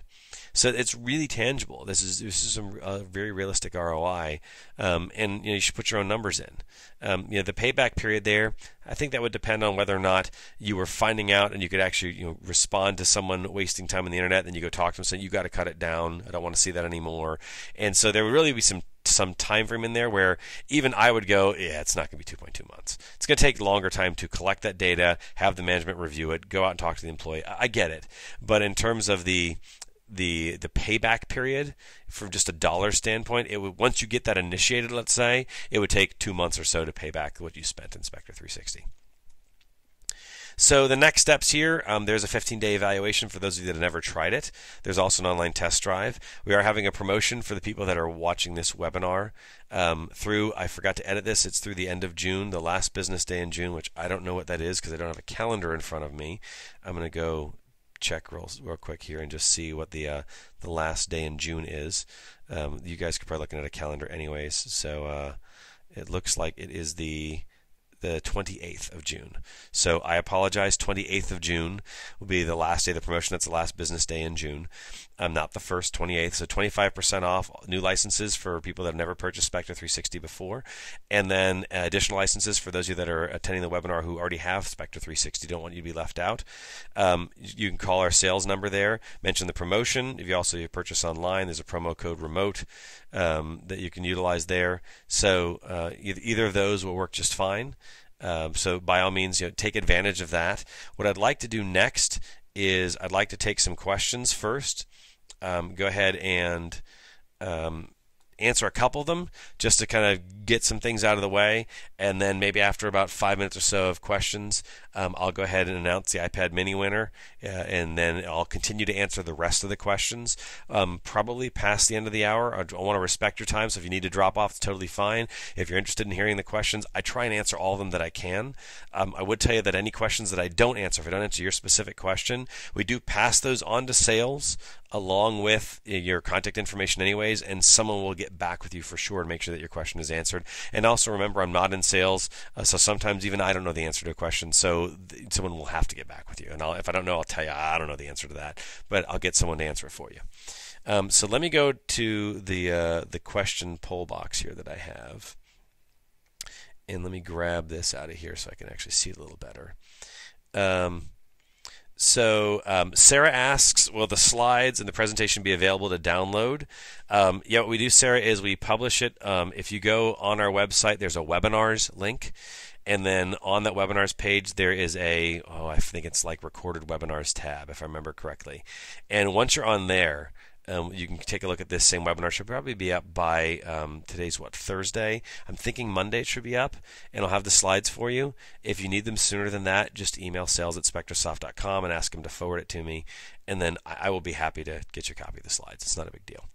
So it's really tangible. This is some very realistic ROI, and you should put your own numbers in. The payback period there, I think that would depend on whether or not you were finding out and you could actually respond to someone wasting time on the internet. Then you go talk to them saying, you got to cut it down. I don't want to see that anymore. And so there would really be some time frame in there where even I would go, yeah, it's not going to be 2.2 months. It's going to take longer time to collect that data, have the management review it, go out and talk to the employee. I get it, but in terms of the payback period from just a dollar standpoint, it would, once you get that initiated, let's say, it would take 2 months or so to pay back what you spent in Spector 360. So the next steps here, there's a 15-day evaluation for those of you that have never tried it. There's also an online test drive. We are having a promotion for the people that are watching this webinar through, I forgot to edit this, it's through the end of June, the last business day in June, which I don't know what that is because I don't have a calendar in front of me. I'm going to go check real quick here and just see what the last day in June is. You guys could probably looking at a calendar anyways, so it looks like it is the 28th of June. So I apologize, 28th of June will be the last day of the promotion. That's the last business day in June. Not the first, 28th. So 25% off new licenses for people that have never purchased Spector 360 before. And then additional licenses for those of you that are attending the webinar who already have Spector 360, don't want you to be left out. You can call our sales number there, mention the promotion. If you also purchase online, there's a promo code REMOTE that you can utilize there. So either of those will work just fine. So by all means, take advantage of that. What I'd like to do next is I'd like to take some questions first. Go ahead and answer a couple of them just to kind of get some things out of the way, and then maybe after about 5 minutes or so of questions, I'll go ahead and announce the iPad mini winner, and then I'll continue to answer the rest of the questions probably past the end of the hour. I want to respect your time, so if you need to drop off, it's totally fine. If you're interested in hearing the questions, I try and answer all of them that I can. I would tell you that any questions that I don't answer, if I don't answer your specific question, we do pass those on to sales along with your contact information anyways, and someone will get back with you for sure and make sure that your question is answered. And also remember, I'm not in sales, so sometimes even I don't know the answer to a question, so someone will have to get back with you. And if I don't know, I'll tell you I don't know the answer to that, but I'll get someone to answer it for you. So let me go to the question poll box here that I have, and let me grab this out of here so I can actually see it a little better. So Sarah asks, will the slides and the presentation be available to download? Yeah, what we do, Sarah, is we publish it. If you go on our website, there's a webinars link. And then on that webinars page, there is I think it's like recorded webinars tab, if I remember correctly. And once you're on there, you can take a look at this same webinar. Should probably be up by today's Thursday. I'm thinking Monday it should be up, and I'll have the slides for you. If you need them sooner than that, just email sales@spectorsoft.com and ask them to forward it to me, and then I will be happy to get you a copy of the slides. It's not a big deal.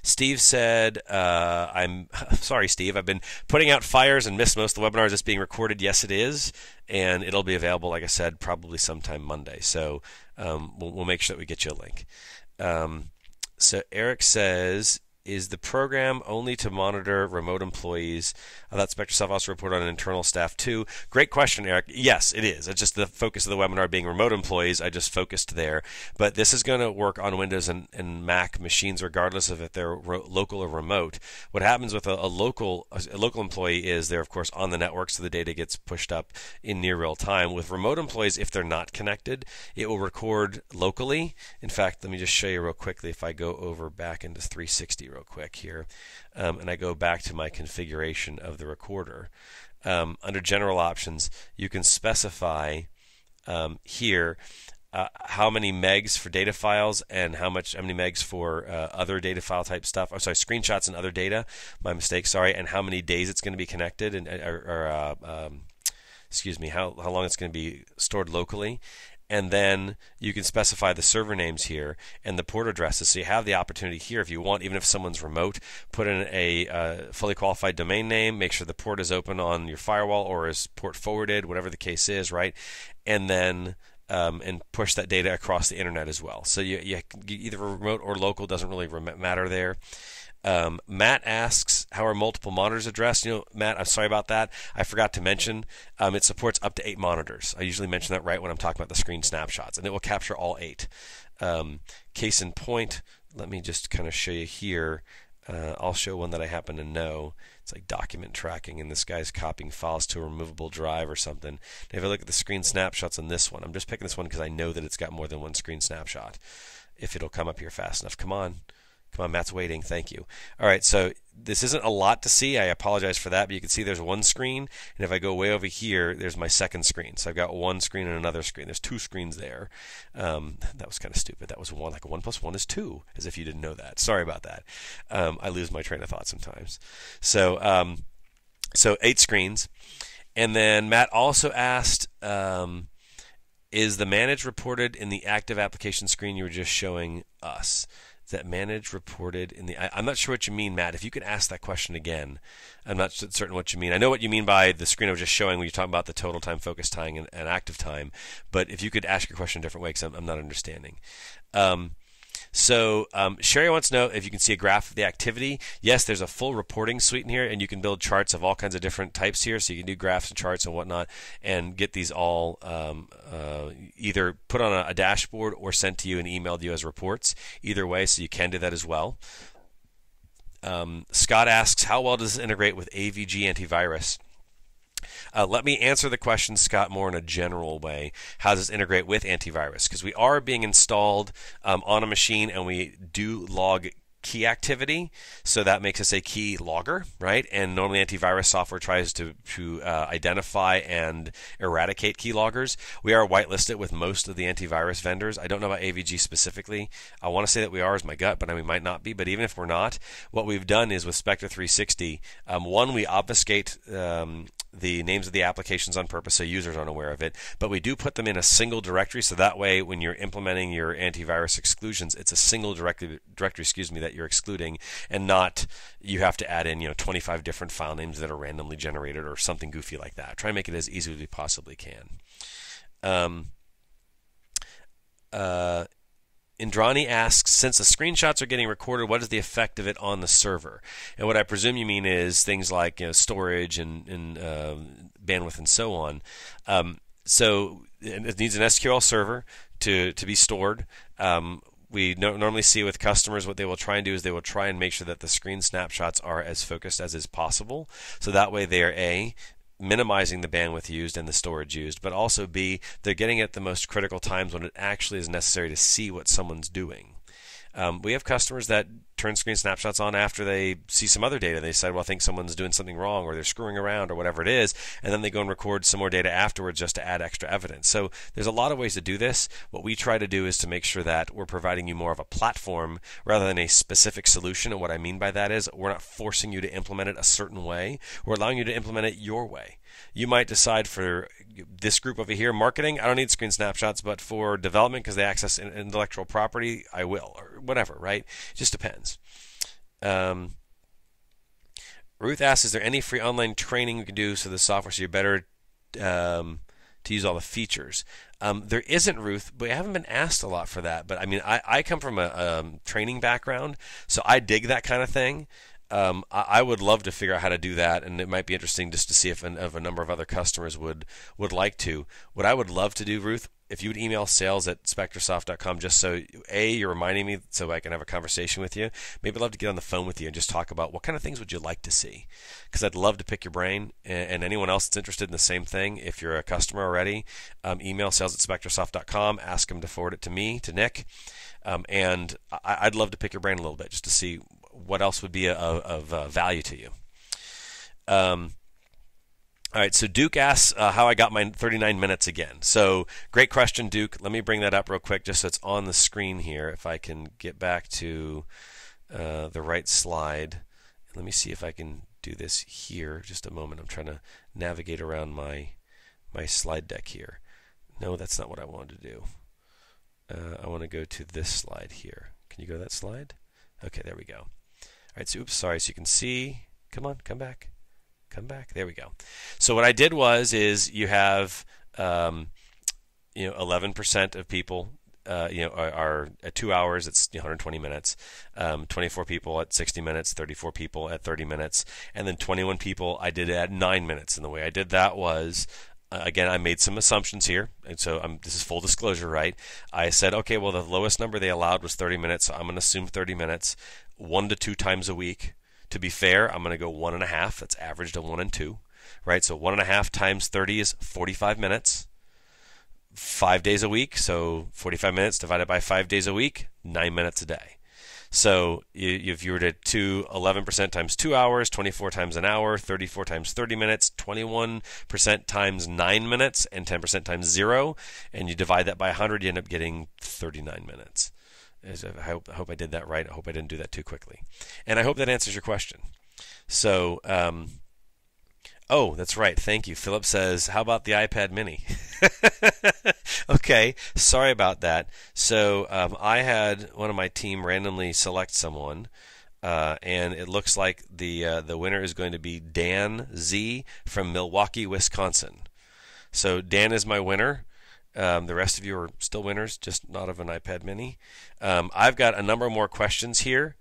Steve said, I'm sorry, Steve, I've been putting out fires and missed most of the webinars that's being recorded. Yes, it is, and it'll be available, like I said, probably sometime Monday. So we'll make sure that we get you a link. So Eric says, is the program only to monitor remote employees? I thought Spector also report on internal staff too. Great question, Eric. Yes, it is. It's just the focus of the webinar being remote employees. I just focused there. But this is going to work on Windows and Mac machines regardless of if they're local or remote. What happens with a local employee is they're, of course, on the network, so the data gets pushed up in near real time. With remote employees, if they're not connected, it will record locally. In fact, let me just show you real quickly if I go over back into 360 real quick here, and I go back to my configuration of the recorder. Under general options, you can specify here how many megs for data files and how many megs for other data file type stuff. Oh, sorry, screenshots and other data. My mistake. Sorry, and how many days it's going to be connected, and excuse me, how long it's going to be stored locally. And then you can specify the server names here and the port addresses. So you have the opportunity here, if you want, even if someone's remote, put in a fully qualified domain name, make sure the port is open on your firewall or is port forwarded, whatever the case is, right? And then and push that data across the internet as well. So you either remote or local, doesn't really matter there. Matt asks, how are multiple monitors addressed? Matt, I'm sorry about that. I forgot to mention it supports up to 8 monitors. I usually mention that right when I'm talking about the screen snapshots, and it will capture all 8. Case in point, let me just kind of show you here. I'll show one that I happen to know. It's like document tracking, and this guy's copying files to a removable drive or something. Now, if I look at the screen snapshots on this one, I'm just picking this one because I know that it's got more than one screen snapshot. If it'll come up here fast enough. Come on. Come on, Matt's waiting. Thank you. All right, so this isn't a lot to see. I apologize for that, but you can see there's one screen, and if I go way over here, there's my second screen. So I've got one screen and another screen. There's 2 screens there. That was kind of stupid. That was 1. Like 1 + 1 is 2, as if you didn't know that. Sorry about that. I lose my train of thought sometimes. So 8 screens. And then Matt also asked, is the manage reported in the active application screen you were just showing us? That manage reported in the... I'm not sure what you mean, Matt. If you could ask that question again, I'm not certain what you mean. I know what you mean by the screen I was just showing when you're talking about the total time, focus time, and active time, but if you could ask your question a different way, because I'm not understanding. Sherry wants to know if you can see a graph of the activity. Yes, there's a full reporting suite in here, and you can build charts of all kinds of different types here, so you can do graphs and charts and whatnot, and get these all either put on a dashboard or sent to you and emailed you as reports. Either way, so you can do that as well. Scott asks, how well does this integrate with AVG antivirus? Let me answer the question, Scott, more in a general way. How does this integrate with antivirus? Because we are being installed on a machine, and we do log key activity, so that makes us a key logger, right? And normally antivirus software tries to identify and eradicate key loggers. We are whitelisted with most of the antivirus vendors. I don't know about AVG specifically. I want to say that we are, is my gut, but we might not be. But even if we're not, what we've done is with Spector 360, one, we obfuscate the names of the applications on purpose so users aren't aware of it, but we do put them in a single directory, so that way when you're implementing your antivirus exclusions, it's a single directory that you're excluding, and not you have to add in 25 different file names that are randomly generated or something goofy like that. Try and make it as easy as we possibly can. Indrani asks, since the screenshots are getting recorded, what is the effect of it on the server? And what I presume you mean is things like storage and bandwidth and so on. So it needs an SQL server to be stored. We normally see with customers what they will try and do is they will try and make sure that the screen snapshots are as focused as is possible. So that way they are minimizing the bandwidth used and the storage used, but also B, they're getting at the most critical times when it actually is necessary to see what someone's doing. We have customers that turn screen snapshots on after they see some other data. They decide, well, I think someone's doing something wrong, or they're screwing around, or whatever it is, and then they go and record some more data afterwards just to add extra evidence. So there's a lot of ways to do this. What we try to do is to make sure that we're providing you more of a platform rather than a specific solution. And what I mean by that is we're not forcing you to implement it a certain way. We're allowing you to implement it your way. You might decide for this group over here, marketing, I don't need screen snapshots, but for development, because they access intellectual property, I will, or whatever, right? It just depends. Ruth asks, is there any free online training we can do so the software so you're better to use all the features? There isn't, Ruth, but I haven't been asked a lot for that. But I mean, I come from a training background, so I dig that kind of thing. I would love to figure out how to do that, and it might be interesting just to see if a number of other customers would like to. What I would love to do, Ruth, if you would email sales@spectorsoft.com, just so you're reminding me so I can have a conversation with you. Maybe I'd love to get on the phone with you and just talk about what kind of things would you like to see, because I'd love to pick your brain, and anyone else that's interested in the same thing. If you're a customer already, email sales@spectorsoft.com, ask them to forward it to me, to Nick, and I'd love to pick your brain a little bit just to see what else would be of value to you. All right, so Duke asks how I got my 39 minutes again. So great question, Duke. Let me bring that up real quick just so it's on the screen here. If I can get back to the right slide. Let me see if I can do this here. Just a moment. I'm trying to navigate around my slide deck here. No, that's not what I wanted to do. I want to go to this slide here. Can you go to that slide? Okay, there we go. All right, so oops, sorry. So you can see. Come on, come back. Come back. There we go. So what I did is you have 11% of people are at 2 hours. It's 120 minutes. 24 people at 60 minutes. 34 people at 30 minutes, and then 21 people I did at 9 minutes. And the way I did that was, again, I made some assumptions here, and so this is full disclosure, right? I said, okay, well, the lowest number they allowed was 30 minutes, so I'm going to assume 30 minutes, 1 to 2 times a week. To be fair, I'm going to go 1.5. That's averaged to 1 and 2, right? So 1.5 times 30 is 45 minutes. 5 days a week, so 45 minutes divided by 5 days a week, 9 minutes a day. So if you were to do 11% times 2 hours, 24 times an hour, 34 times 30 minutes, 21% times 9 minutes, and 10% times 0, and you divide that by 100, you end up getting 39 minutes. I hope I did that right. I hope I didn't do that too quickly. And I hope that answers your question. So, oh, that's right. Thank you. Philip says, how about the iPad mini? Okay, sorry about that. So I had one of my team randomly select someone, and it looks like the winner is going to be Dan Z from Milwaukee, Wisconsin. So Dan is my winner. The rest of you are still winners, just not of an iPad mini. I've got a number more questions here.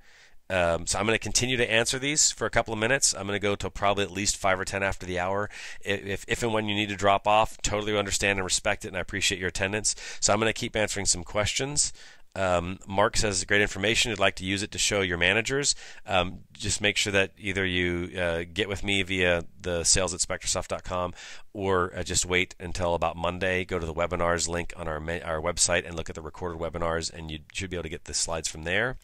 So I'm going to continue to answer these for a couple of minutes. I'm going to go till probably at least 5 or 10 after the hour. If and when you need to drop off, totally understand and respect it, and I appreciate your attendance. So I'm going to keep answering some questions. Mark says great information. You'd like to use it to show your managers. Just make sure that either you get with me via the sales@spectorsoft.com or just wait until about Monday. Go to the webinars link on our website and look at the recorded webinars, and you should be able to get the slides from there.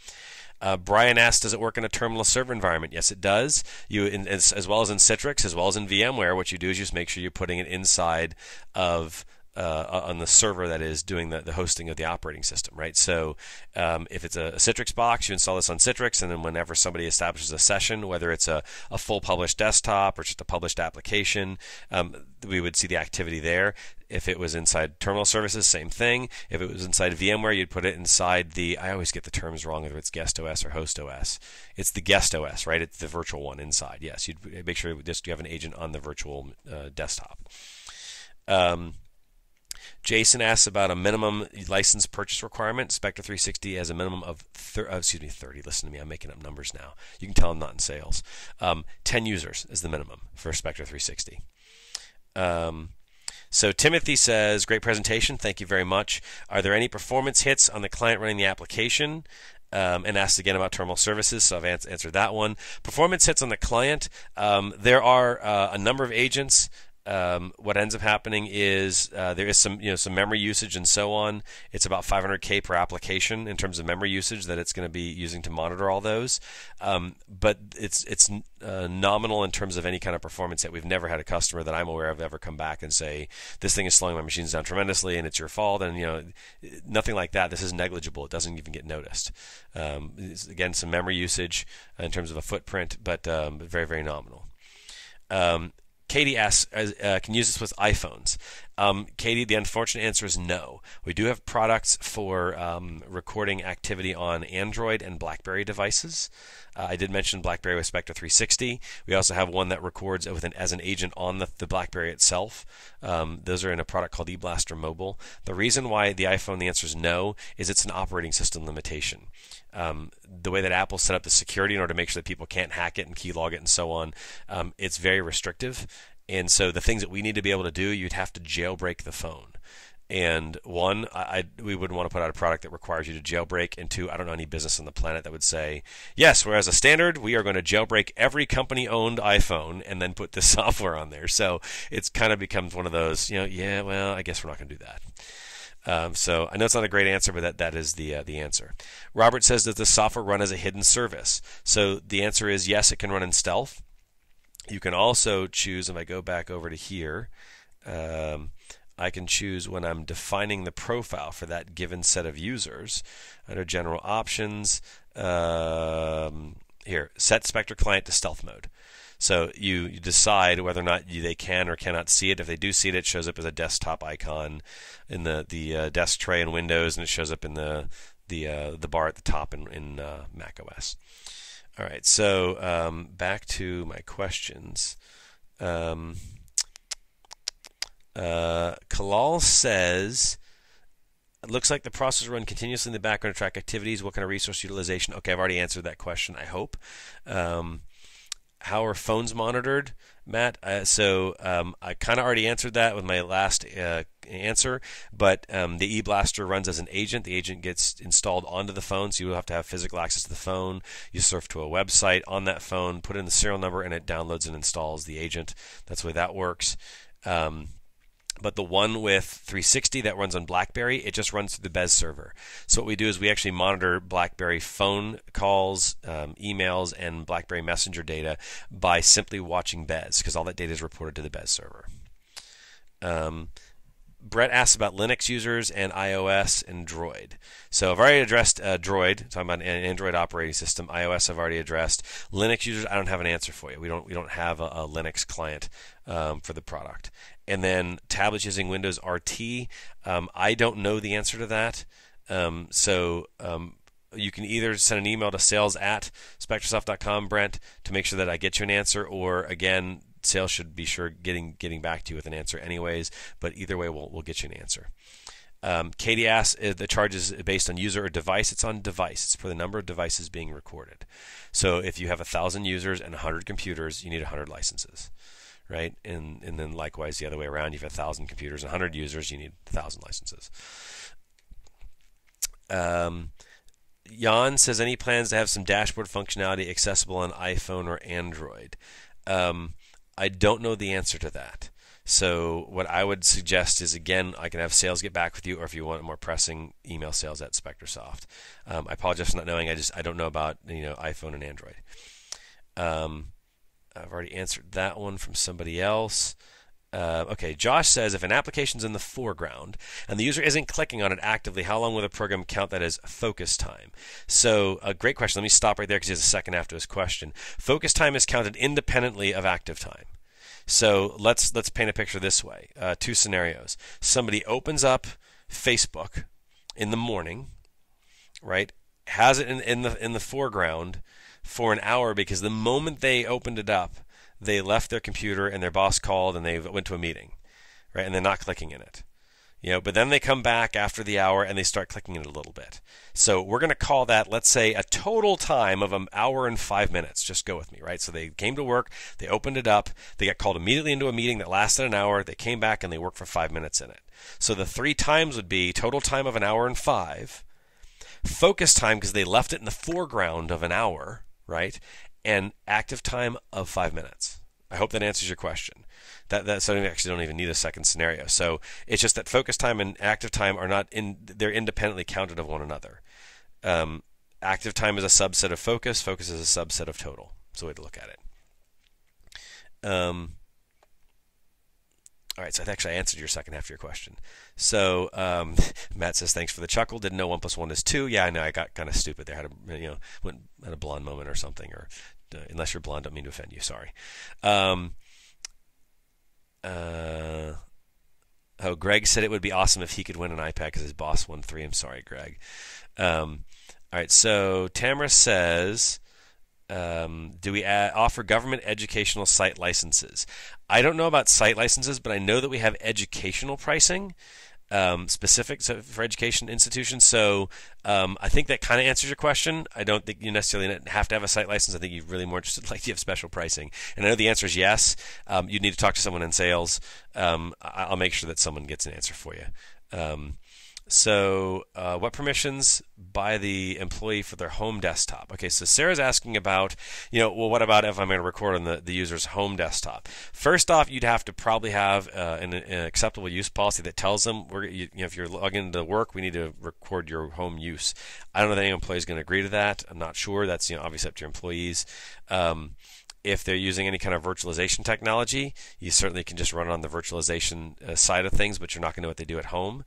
Brian asked, does it work in a terminal server environment? Yes, it does. As well as in Citrix, as well as in VMware, what you do is just make sure you're putting it inside of on the server that is doing the hosting of the operating system, right? So if it's a Citrix box, you install this on Citrix, and then whenever somebody establishes a session, whether it's a full published desktop or just a published application, we would see the activity there. If it was inside terminal services, same thing. If it was inside VMware, you'd put it inside I always get the terms wrong, whether it's guest OS or host OS. It's the guest OS, right? It's the virtual one inside. Yes, you'd make sure you have an agent on the virtual desktop. Jason asks about a minimum license purchase requirement. Spector 360 has a minimum of 30. Listen to me, I'm making up numbers now. You can tell I'm not in sales. 10 users is the minimum for Spector 360. So Timothy says, great presentation. Thank you very much. Are there any performance hits on the client running the application? And asked again about terminal services, so I've answered that one. Performance hits on the client. There are a number of agents. What ends up happening is there is some memory usage and so on. It's about 500K per application in terms of memory usage that it's going to be using to monitor all those. But it's nominal in terms of any kind of performance that we've never had a customer that I'm aware of ever come back and say this thing is slowing my machines down tremendously and it's your fault. And nothing like that. This is negligible. It doesn't even get noticed. Again, some memory usage in terms of a footprint, but very, very nominal. Katie asks, can you use this with iPhones? Katie, the unfortunate answer is no. We do have products for recording activity on Android and BlackBerry devices. I did mention BlackBerry with Spector 360. We also have one that records as an agent on the BlackBerry itself. Those are in a product called eBlaster Mobile. The reason why the iPhone, the answer is no, is it's an operating system limitation. The way that Apple set up the security in order to make sure that people can't hack it and keylog it and so on, it's very restrictive. And so the things that we need to be able to do, you'd have to jailbreak the phone. And one, we wouldn't want to put out a product that requires you to jailbreak. And two, I don't know any business on the planet that would say, yes, whereas a standard, we are going to jailbreak every company-owned iPhone and then put this software on there. So it's kind of becomes one of those, yeah, well, I guess we're not going to do that. So I know it's not a great answer, but that is the answer. Robert says, does the software run as a hidden service? So the answer is yes, it can run in stealth. You can also choose, if I go back over to here, I can choose when I'm defining the profile for that given set of users. Under General Options, here, set Spector Client to stealth mode. So you decide whether or not they can or cannot see it. If they do see it, it shows up as a desktop icon in the desk tray in Windows, and it shows up in the bar at the top in Mac OS. All right, so back to my questions. Kalal says, it looks like the process run continuously in the background to track activities. What kind of resource utilization? Okay, I've already answered that question, I hope. How are phones monitored, Matt? So I kind of already answered that with my last answer, but the eBlaster runs as an agent. The agent gets installed onto the phone, so you will have to have physical access to the phone. You surf to a website on that phone, put in the serial number, and it downloads and installs the agent. That's the way that works. But the one with 360 that runs on BlackBerry, it just runs through the Bez server. So what we do is we actually monitor BlackBerry phone calls, emails, and BlackBerry Messenger data by simply watching Bez, because all that data is reported to the Bez server. Brett asks about Linux users and iOS and Droid. So I've already addressed Droid, talking about an Android operating system. iOS I've already addressed. Linux users, I don't have an answer for you. We don't have a Linux client for the product. And then tablets using Windows RT, I don't know the answer to that. So you can either send an email to sales@spectorsoft.com, Brent, to make sure that I get you an answer, or again, sales should be sure getting back to you with an answer anyways. But either way, we'll get you an answer. Katie asks if the charge is based on user or device. It's on device. It's for the number of devices being recorded. So if you have 1,000 users and 100 computers, you need 100 licenses, right? And then likewise the other way around. You have 1,000 computers and 100 users, you need 1,000 licenses. Jan says, any plans to have some dashboard functionality accessible on iPhone or Android? I don't know the answer to that. So what I would suggest is, again, I can have sales get back with you, or if you want more pressing, email sales at Spectorsoft. I apologize for not knowing. I don't know about iPhone and Android. I've already answered that one from somebody else. Okay, Josh says, if an application's in the foreground and the user isn't clicking on it actively, how long will the program count that as focus time? So, a great question. Let me stop right there because he has a second after his question. Focus time is counted independently of active time. So let's paint a picture this way. Two scenarios. Somebody opens up Facebook in the morning, right? Has it in the foreground for an hour because the moment they opened it up, they left their computer and their boss called and they went to a meeting, right? And they're not clicking in it. But then they come back after the hour and they start clicking it a little bit. So we're going to call that, let's say, a total time of an hour and 5 minutes. Just go with me, right? So they came to work, they opened it up, they got called immediately into a meeting that lasted an hour, they came back and they worked for 5 minutes in it. So the 3 times would be total time of an hour and 5, focus time because they left it in the foreground of an hour, right? And active time of 5 minutes. I hope that answers your question. So we actually don't even need a second scenario. So it's just that focus time and active time are not they're independently counted of one another. Active time is a subset of focus. Focus is a subset of total. That's the way to look at it. All right, so I answered your second half of your question. So Matt says, thanks for the chuckle. Didn't know 1 + 1 is 2. Yeah, I know. I got kind of stupid there. Had a blonde moment or something. Or unless you're blonde, don't mean to offend you. Sorry. Greg said it would be awesome if he could win an iPad because his boss won 3. I'm sorry, Greg. All right, so Tamara says, do we offer government educational site licenses? I don't know about site licenses, but I know that we have educational pricing. Specific for education institutions. So I think that kind of answers your question. I don't think you necessarily have to have a site license. I think you're really more interested, like, do you have special pricing? And I know the answer is yes. You need to talk to someone in sales. I'll make sure that someone gets an answer for you. So what permissions by the employee for their home desktop? Okay, so Sarah's asking about, well, what about if I'm going to record on the user's home desktop? First off, you'd have to probably have an acceptable use policy that tells them, if you're logging into work, we need to record your home use. I don't know that any employee is going to agree to that. I'm not sure. That's obviously up to your employees. If they're using any kind of virtualization technology, you certainly can just run it on the virtualization side of things, but you're not going to know what they do at home,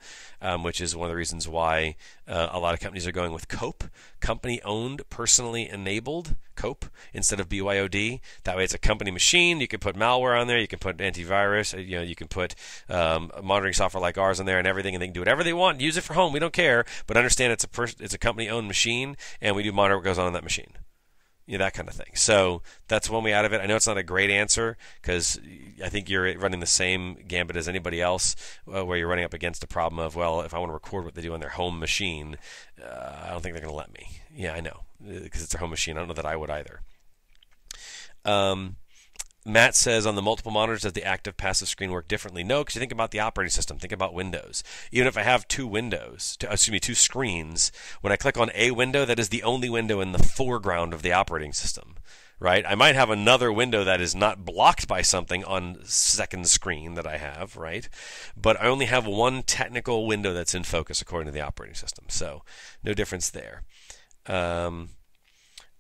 which is one of the reasons why a lot of companies are going with COPE, company-owned, personally enabled, COPE, instead of BYOD. That way it's a company machine. You can put malware on there. You can put antivirus. You can put monitoring software like ours on there and everything, and they can do whatever they want. Use it for home. We don't care, but understand it's a company-owned machine, and we do monitor what goes on in that machine. That kind of thing. So that's one way out of it. I know it's not a great answer because I think you're running the same gambit as anybody else, where you're running up against the problem of, well, if I want to record what they do on their home machine, I don't think they're going to let me. Yeah, I know, because it's their home machine. I don't know that I would either. Matt says, on the multiple monitors, does the active passive screen work differently? No, because you think about the operating system. Think about Windows. Even if I have two screens, when I click on a window, that is the only window in the foreground of the operating system, right? I might have another window that is not blocked by something on second screen that I have, right? But I only have one technical window that's in focus according to the operating system. So no difference there.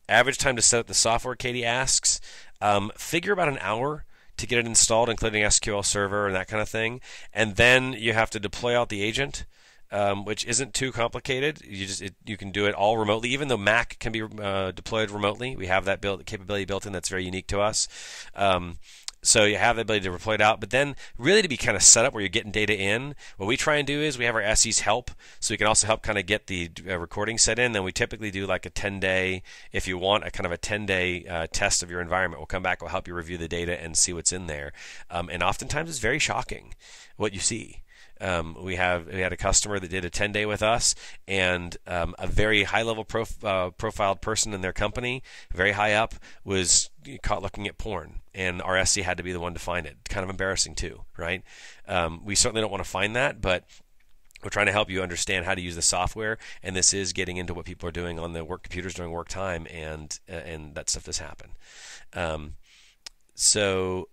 Average time to set up the software, Katie asks. Figure about an hour to get it installed, including SQL Server and that kind of thing. And then you have to deploy out the agent, which isn't too complicated. You can do it all remotely, even though Mac can be deployed remotely. We have that capability built in that's very unique to us. So you have the ability to deploy it out, but then really to be kind of set up where you're getting data in, what we try and do is we have our SEs help, so we can also help kind of get the recording set in. Then we typically do like a 10-day, if you want a kind of a 10-day test of your environment. We'll come back, we'll help you review the data and see what's in there. And oftentimes it's very shocking what you see. We had a customer that did a 10-day with us, and a very high-level profiled person in their company, very high up, was caught looking at porn, and our SC had to be the one to find it. Kind of embarrassing too, right? We certainly don't want to find that, but We're trying to help you understand how to use the software, and this is getting into what people are doing on the work computers during work time, and that stuff does happen. So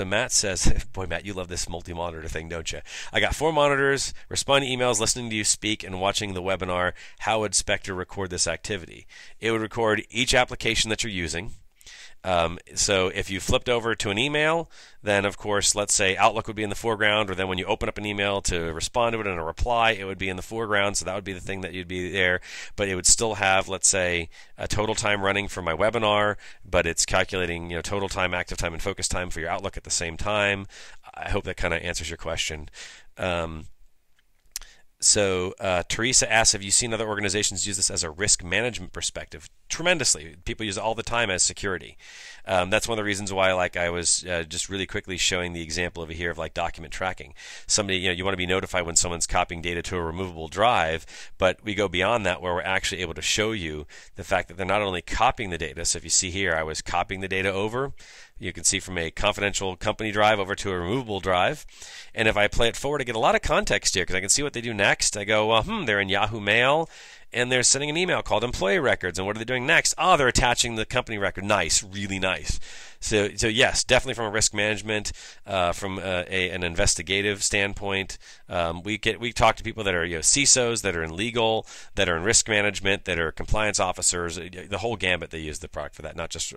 Matt says, boy, Matt, you love this multi-monitor thing, don't you? I got 4 monitors, responding to emails, listening to you speak, and watching the webinar. How would Spector record this activity? It would record each application that you're using. So if you flipped over to an email, then of course, let's say Outlook would be in the foreground, or then when you open up an email to respond to it in a reply, it would be in the foreground. So that would be the thing that you'd be there, but it would still have, let's say, a total time running for my webinar, but it's calculating, total time, active time, and focus time for your Outlook at the same time. I hope that kind of answers your question. So Teresa asks, have you seen other organizations use this as a risk management perspective? Tremendously. People use it all the time as security. That's one of the reasons why, I was just really quickly showing the example over here of document tracking. Somebody, you want to be notified when someone's copying data to a removable drive, but we go beyond that where we're actually able to show you the fact that they're not only copying the data. So if you see here, I was copying the data over. You can see from a confidential company drive over to a removable drive. And if I play it forward, I get a lot of context here because I can see what they do next. I go, well, they're in Yahoo Mail, and they're sending an email called Employee Records. And what are they doing next? Oh, they're attaching the company record. Nice, really nice. So yes, definitely from a risk management, from an investigative standpoint, we talk to people that are CISOs, that are in legal, that are in risk management, that are compliance officers. The whole gambit, they use the product for that, not just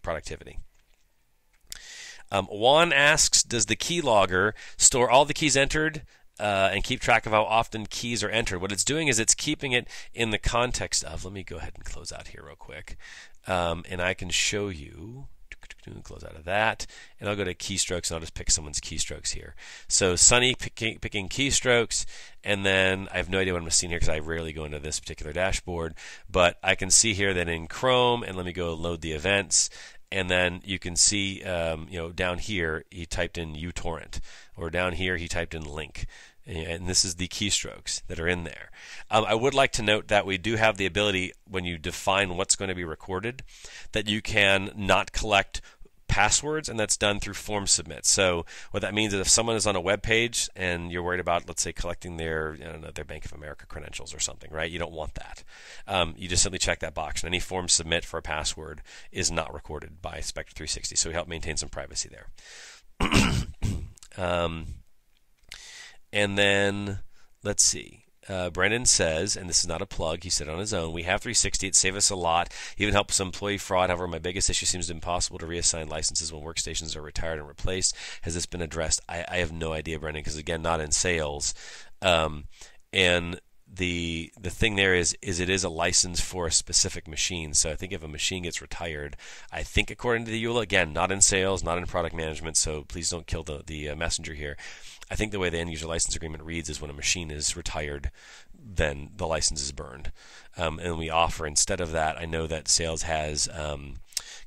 productivity. Juan asks, does the keylogger store all the keys entered and keep track of how often keys are entered? What it's doing is it's keeping it in the context of, let me go ahead and close out here real quick, and I can show you, close out of that, and I'll go to keystrokes and I'll just pick someone's keystrokes here. So Sunny picking keystrokes, and then I have no idea what I'm seeing here because I rarely go into this particular dashboard, but I can see here that in Chrome, and let me go load the events, and then you can see, down here he typed in uTorrent, or down here he typed in link, and this is the keystrokes that are in there. I would like to note that we do have the ability, when you define what's going to be recorded, that you can not collect passwords, and that's done through form submit. So what that means is if someone is on a web page and you're worried about, let's say, collecting their Bank of America credentials or something, right? You don't want that. You just simply check that box, and any form submit for a password is not recorded by Spector 360. So we help maintain some privacy there. And then let's see. Brendan says, and this is not a plug, he said on his own, we have 360, it saved us a lot, even helped some employee fraud. However, my biggest issue seems impossible to reassign licenses when workstations are retired and replaced. Has this been addressed? I have no idea, Brendan, because again, not in sales. And the thing there is it is a license for a specific machine. So I think if a machine gets retired, I think according to the EULA, again, not in sales, not in product management, so please don't kill the messenger here. I think the way the end user license agreement reads is when a machine is retired, then the license is burned. And we offer, instead of that, I know that sales has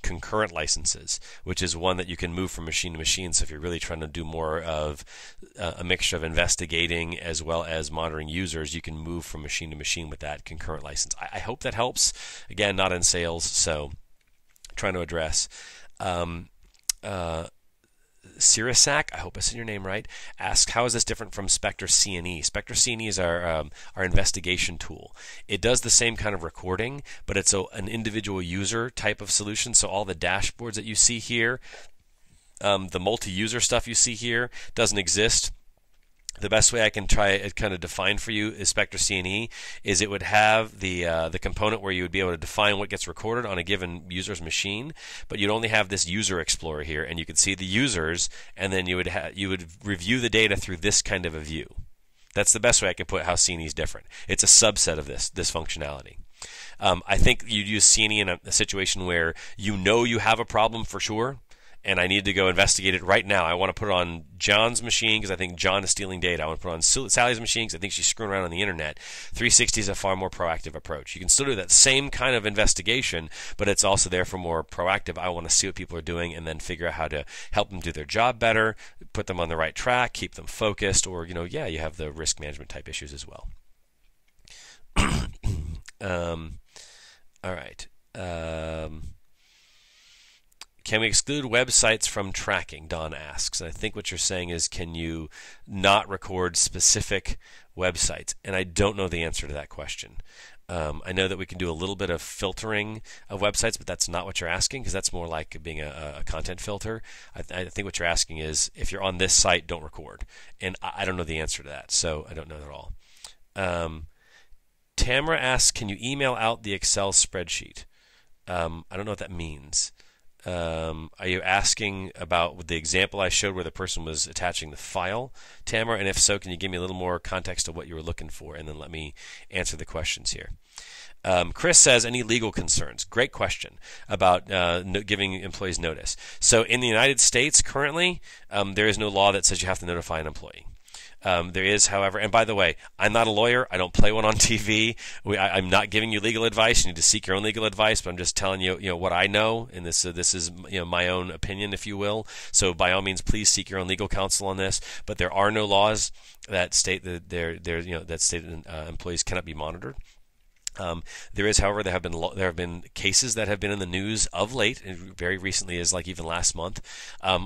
concurrent licenses, which is one that you can move from machine to machine. So if you're really trying to do more of a mixture of investigating as well as monitoring users, you can move from machine to machine with that concurrent license. I hope that helps. Again, not in sales, so trying to address. Sirisak, I hope I said your name right, asks, how is this different from Spector C&E? Spector C&E is our investigation tool. It does the same kind of recording, but it's an individual user type of solution. So all the dashboards that you see here, the multi-user stuff you see here doesn't exist. The best way I can try it kind of define for you is Spector C&E is it would have the component where you would be able to define what gets recorded on a given user's machine, but you'd only have this user explorer here, and you could see the users, and then you would review the data through this kind of a view. That's the best way I can put how C&E is different. It's a subset of this functionality. I think you'd use C&E in a situation where you have a problem for sure, and I need to go investigate it right now. I want to put it on John's machine because I think John is stealing data. I want to put it on Sally's machine because I think she's screwing around on the internet. 360 is a far more proactive approach. You can still do that same kind of investigation, but it's also there for more proactive. I want to see what people are doing and then figure out how to help them do their job better, put them on the right track, keep them focused, or, you have the risk management type issues as well. All right. Can we exclude websites from tracking? Don asks. And I think what you're saying is, can you not record specific websites? And I don't know the answer to that question. I know that we can do a little bit of filtering of websites, but that's not what you're asking, because that's more like being a content filter. I think what you're asking is, if you're on this site, don't record. And I don't know the answer to that, so I don't know at all. Tamara asks, can you email out the Excel spreadsheet? I don't know what that means. Are you asking about the example I showed where the person was attaching the file, Tamara? And if so, can you give me a little more context of what you were looking for, and then let me answer the questions here. Chris says, any legal concerns? Great question about giving employees notice. So in the United States currently, there is no law that says you have to notify an employee. There is, however, and by the way, I'm not a lawyer. I don't play one on TV. I'm not giving you legal advice. You need to seek your own legal advice, but I'm just telling you, what I know, and this is my own opinion, if you will. So by all means, please seek your own legal counsel on this. But there are no laws that state that employees cannot be monitored. There is, however, there have been cases that have been in the news of late, and very recently, as like even last month,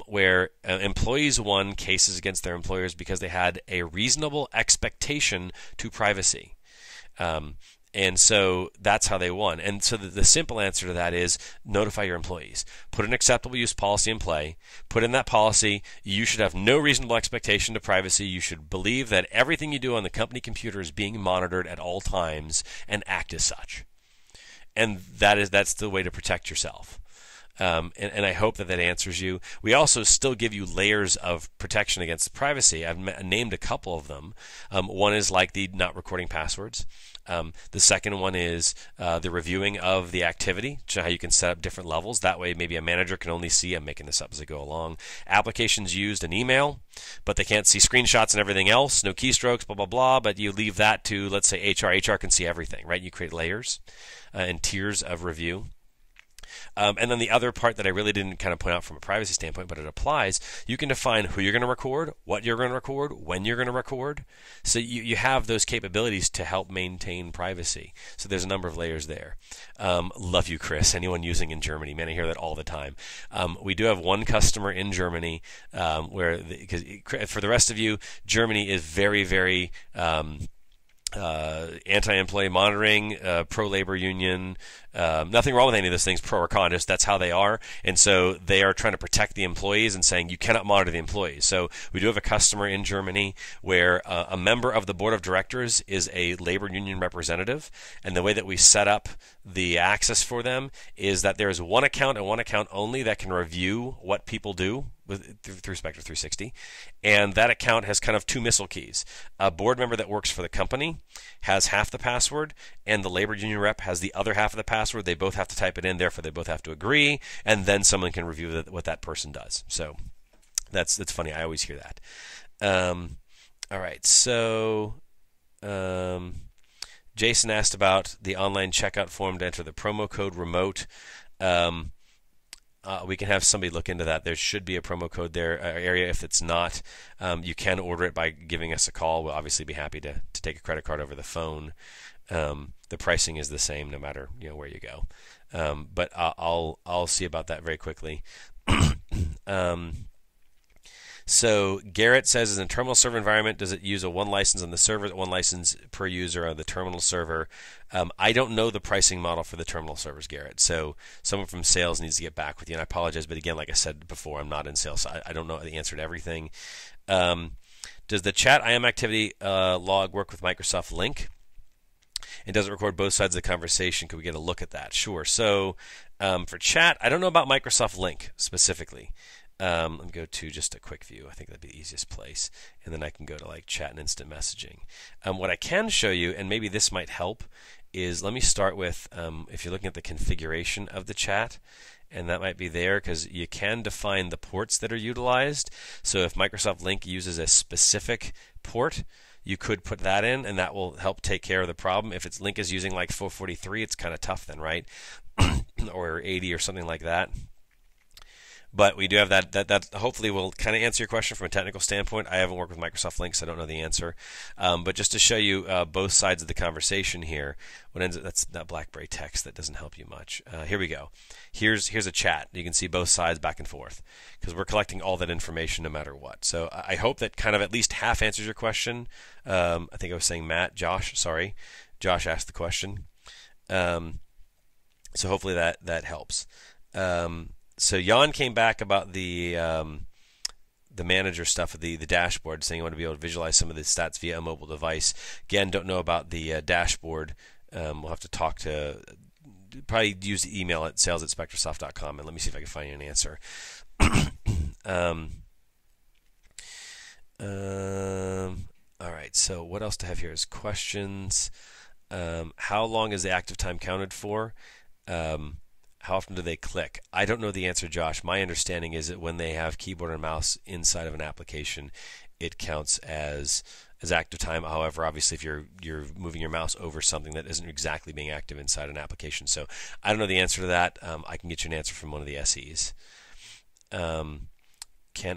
where employees won cases against their employers because they had a reasonable expectation to privacy. And so that's how they won. And so the simple answer to that is notify your employees. Put an acceptable use policy in play. Put in that policy, you should have no reasonable expectation to privacy. You should believe that everything you do on the company computer is being monitored at all times and act as such. And that's the way to protect yourself. And I hope that answers you. We also still give you layers of protection against privacy. I've named a couple of them. One is like the not recording passwords. The second one is the reviewing of the activity, how you can set up different levels. That way maybe a manager can only see, I'm making this up as I go along, applications used in email, but they can't see screenshots and everything else, no keystrokes, blah, blah, blah, but you leave that to, let's say, HR. HR can see everything, right? You create layers and tiers of review. And then the other part that I really didn't kind of point out from a privacy standpoint, but it applies, you can define who you're going to record, what you're going to record, when you're going to record. So you have those capabilities to help maintain privacy. So there's a number of layers there. Love you, Chris. Anyone using in Germany? Man, I hear that all the time. We do have one customer in Germany because for the rest of you, Germany is very, very anti-employee monitoring, pro-labor union. Nothing wrong with any of those things, pro or con, just that's how they are. And so they are trying to protect the employees and saying you cannot monitor the employees. So we do have a customer in Germany where a member of the board of directors is a labor union representative. And the way that we set up the access for them is that there is one account and one account only that can review what people do through Spector 360, and that account has kind of two missile keys. A board member that works for the company has half the password, and the labor union rep has the other half of the password. They both have to type it in, therefore they both have to agree, and then someone can review what that person does. So that's funny. I always hear that. All right, so Jason asked about the online checkout form to enter the promo code remote. We can have somebody look into that. There should be a promo code there area. If it's not, you can order it by giving us a call. We'll obviously be happy to take a credit card over the phone. The pricing is the same no matter where you go. But I'll see about that very quickly. So Garrett says, in a terminal server environment, does it use a one license on the server, one license per user on the terminal server? I don't know the pricing model for the terminal servers, Garrett. So someone from sales needs to get back with you. And I apologize, but again, like I said before, I'm not in sales, so I don't know the answer to everything. Does the chat IM activity log work with Microsoft Link? And does it record both sides of the conversation? Could we get a look at that? Sure. So for chat, I don't know about Microsoft Link specifically. Let me go to just a quick view. I think that'd be the easiest place. And then I can go to like chat and instant messaging. What I can show you, and maybe this might help, is let me start with, if you're looking at the configuration of the chat, and that might be there because you can define the ports that are utilized. So if Microsoft Link uses a specific port, you could put that in, and that will help take care of the problem. If its Link is using like 443, it's kind of tough then, right? Or 80 or something like that. But we do have that hopefully will kind of answer your question from a technical standpoint. I haven't worked with Microsoft Lync, so I don't know the answer. But just to show you both sides of the conversation here, that's that BlackBerry text that doesn't help you much. Here we go. Here's a chat. You can see both sides back and forth because we're collecting all that information no matter what. So I hope that kind of at least half answers your question. I think I was saying Josh asked the question. So hopefully that helps. So Jan came back about the manager stuff of the dashboard, saying you want to be able to visualize some of the stats via a mobile device. Again, don't know about the dashboard. We'll have to probably use the email at sales@spectorsoft.com, and let me see if I can find you an answer. All right, so what else to have here is questions. How long is the active time counted for? How often do they click? I don't know the answer, Josh. My understanding is that when they have keyboard and mouse inside of an application, it counts as active time. However, obviously, if you're moving your mouse over something that isn't exactly being active inside an application, so I don't know the answer to that. I can get you an answer from one of the SEs. Can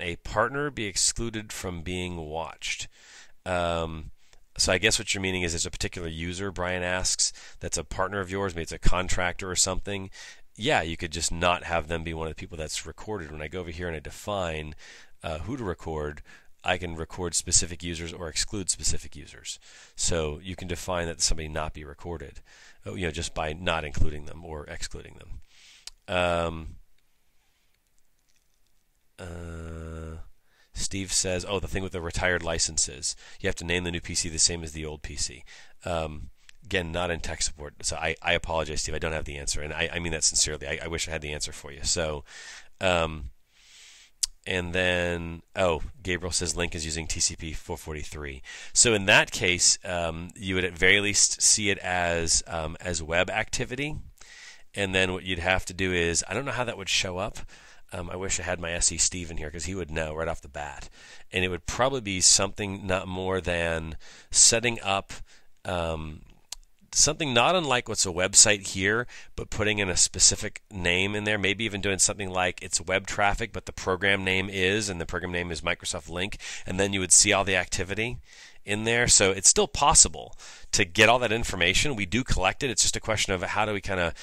a partner be excluded from being watched? So I guess what you're meaning is there's a particular user, Brian asks, that's a partner of yours, maybe it's a contractor or something. Yeah, you could just not have them be one of the people that's recorded. When I go over here and I define who to record, I can record specific users or exclude specific users. So you can define that somebody not be recorded, just by not including them or excluding them. Steve says, the thing with the retired licenses. You have to name the new PC the same as the old PC. Again, not in tech support. So I apologize, Steve. I don't have the answer. And I mean that sincerely. I wish I had the answer for you. So, and then, Gabriel says Lync is using TCP 443. So in that case, you would at very least see it as web activity. And then what you'd have to do is, I don't know how that would show up. I wish I had my SE Steve in here because he would know right off the bat. And it would probably be something not more than setting up something not unlike what's a website here, but putting in a specific name in there, maybe even doing something like it's web traffic, but the program name is Microsoft Lync, and then you would see all the activity in there. So it's still possible to get all that information. We do collect it. It's just a question of how do we kind of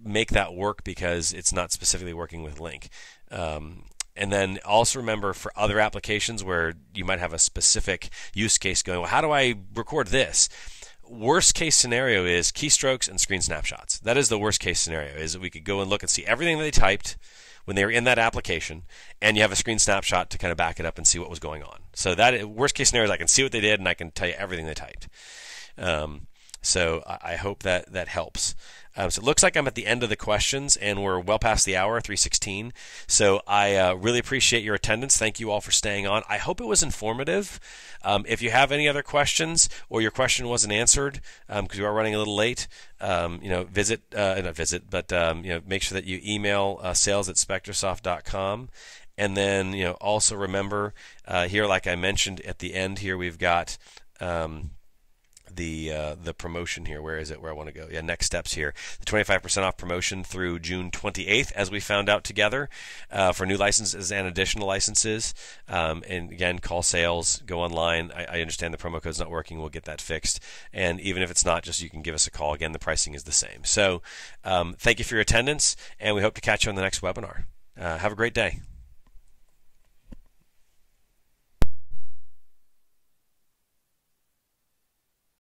make that work because it's not specifically working with Lync. And then also remember for other applications where you might have a specific use case going, well, how do I record this? Worst case scenario is keystrokes and screen snapshots. That is the worst case scenario, is that we could go and look and see everything that they typed when they were in that application, and you have a screen snapshot to kind of back it up and see what was going on. So that worst case scenario is I can see what they did and I can tell you everything they typed. So I hope that helps. So it looks like I'm at the end of the questions, and we're well past the hour, 3:16. So I really appreciate your attendance. Thank you all for staying on. I hope it was informative. If you have any other questions or your question wasn't answered because you are running a little late, make sure that you email sales@spectorsoft.com. And then also remember here, like I mentioned at the end here, we've got the promotion here. Where is it? Where I want to go? Yeah, next steps here. The 25% off promotion through June 28th, as we found out together, for new licenses and additional licenses. And again, call sales, go online. I understand the promo code's not working. We'll get that fixed. And even if it's not, just you can give us a call. Again, the pricing is the same. So thank you for your attendance, and we hope to catch you on the next webinar. Have a great day.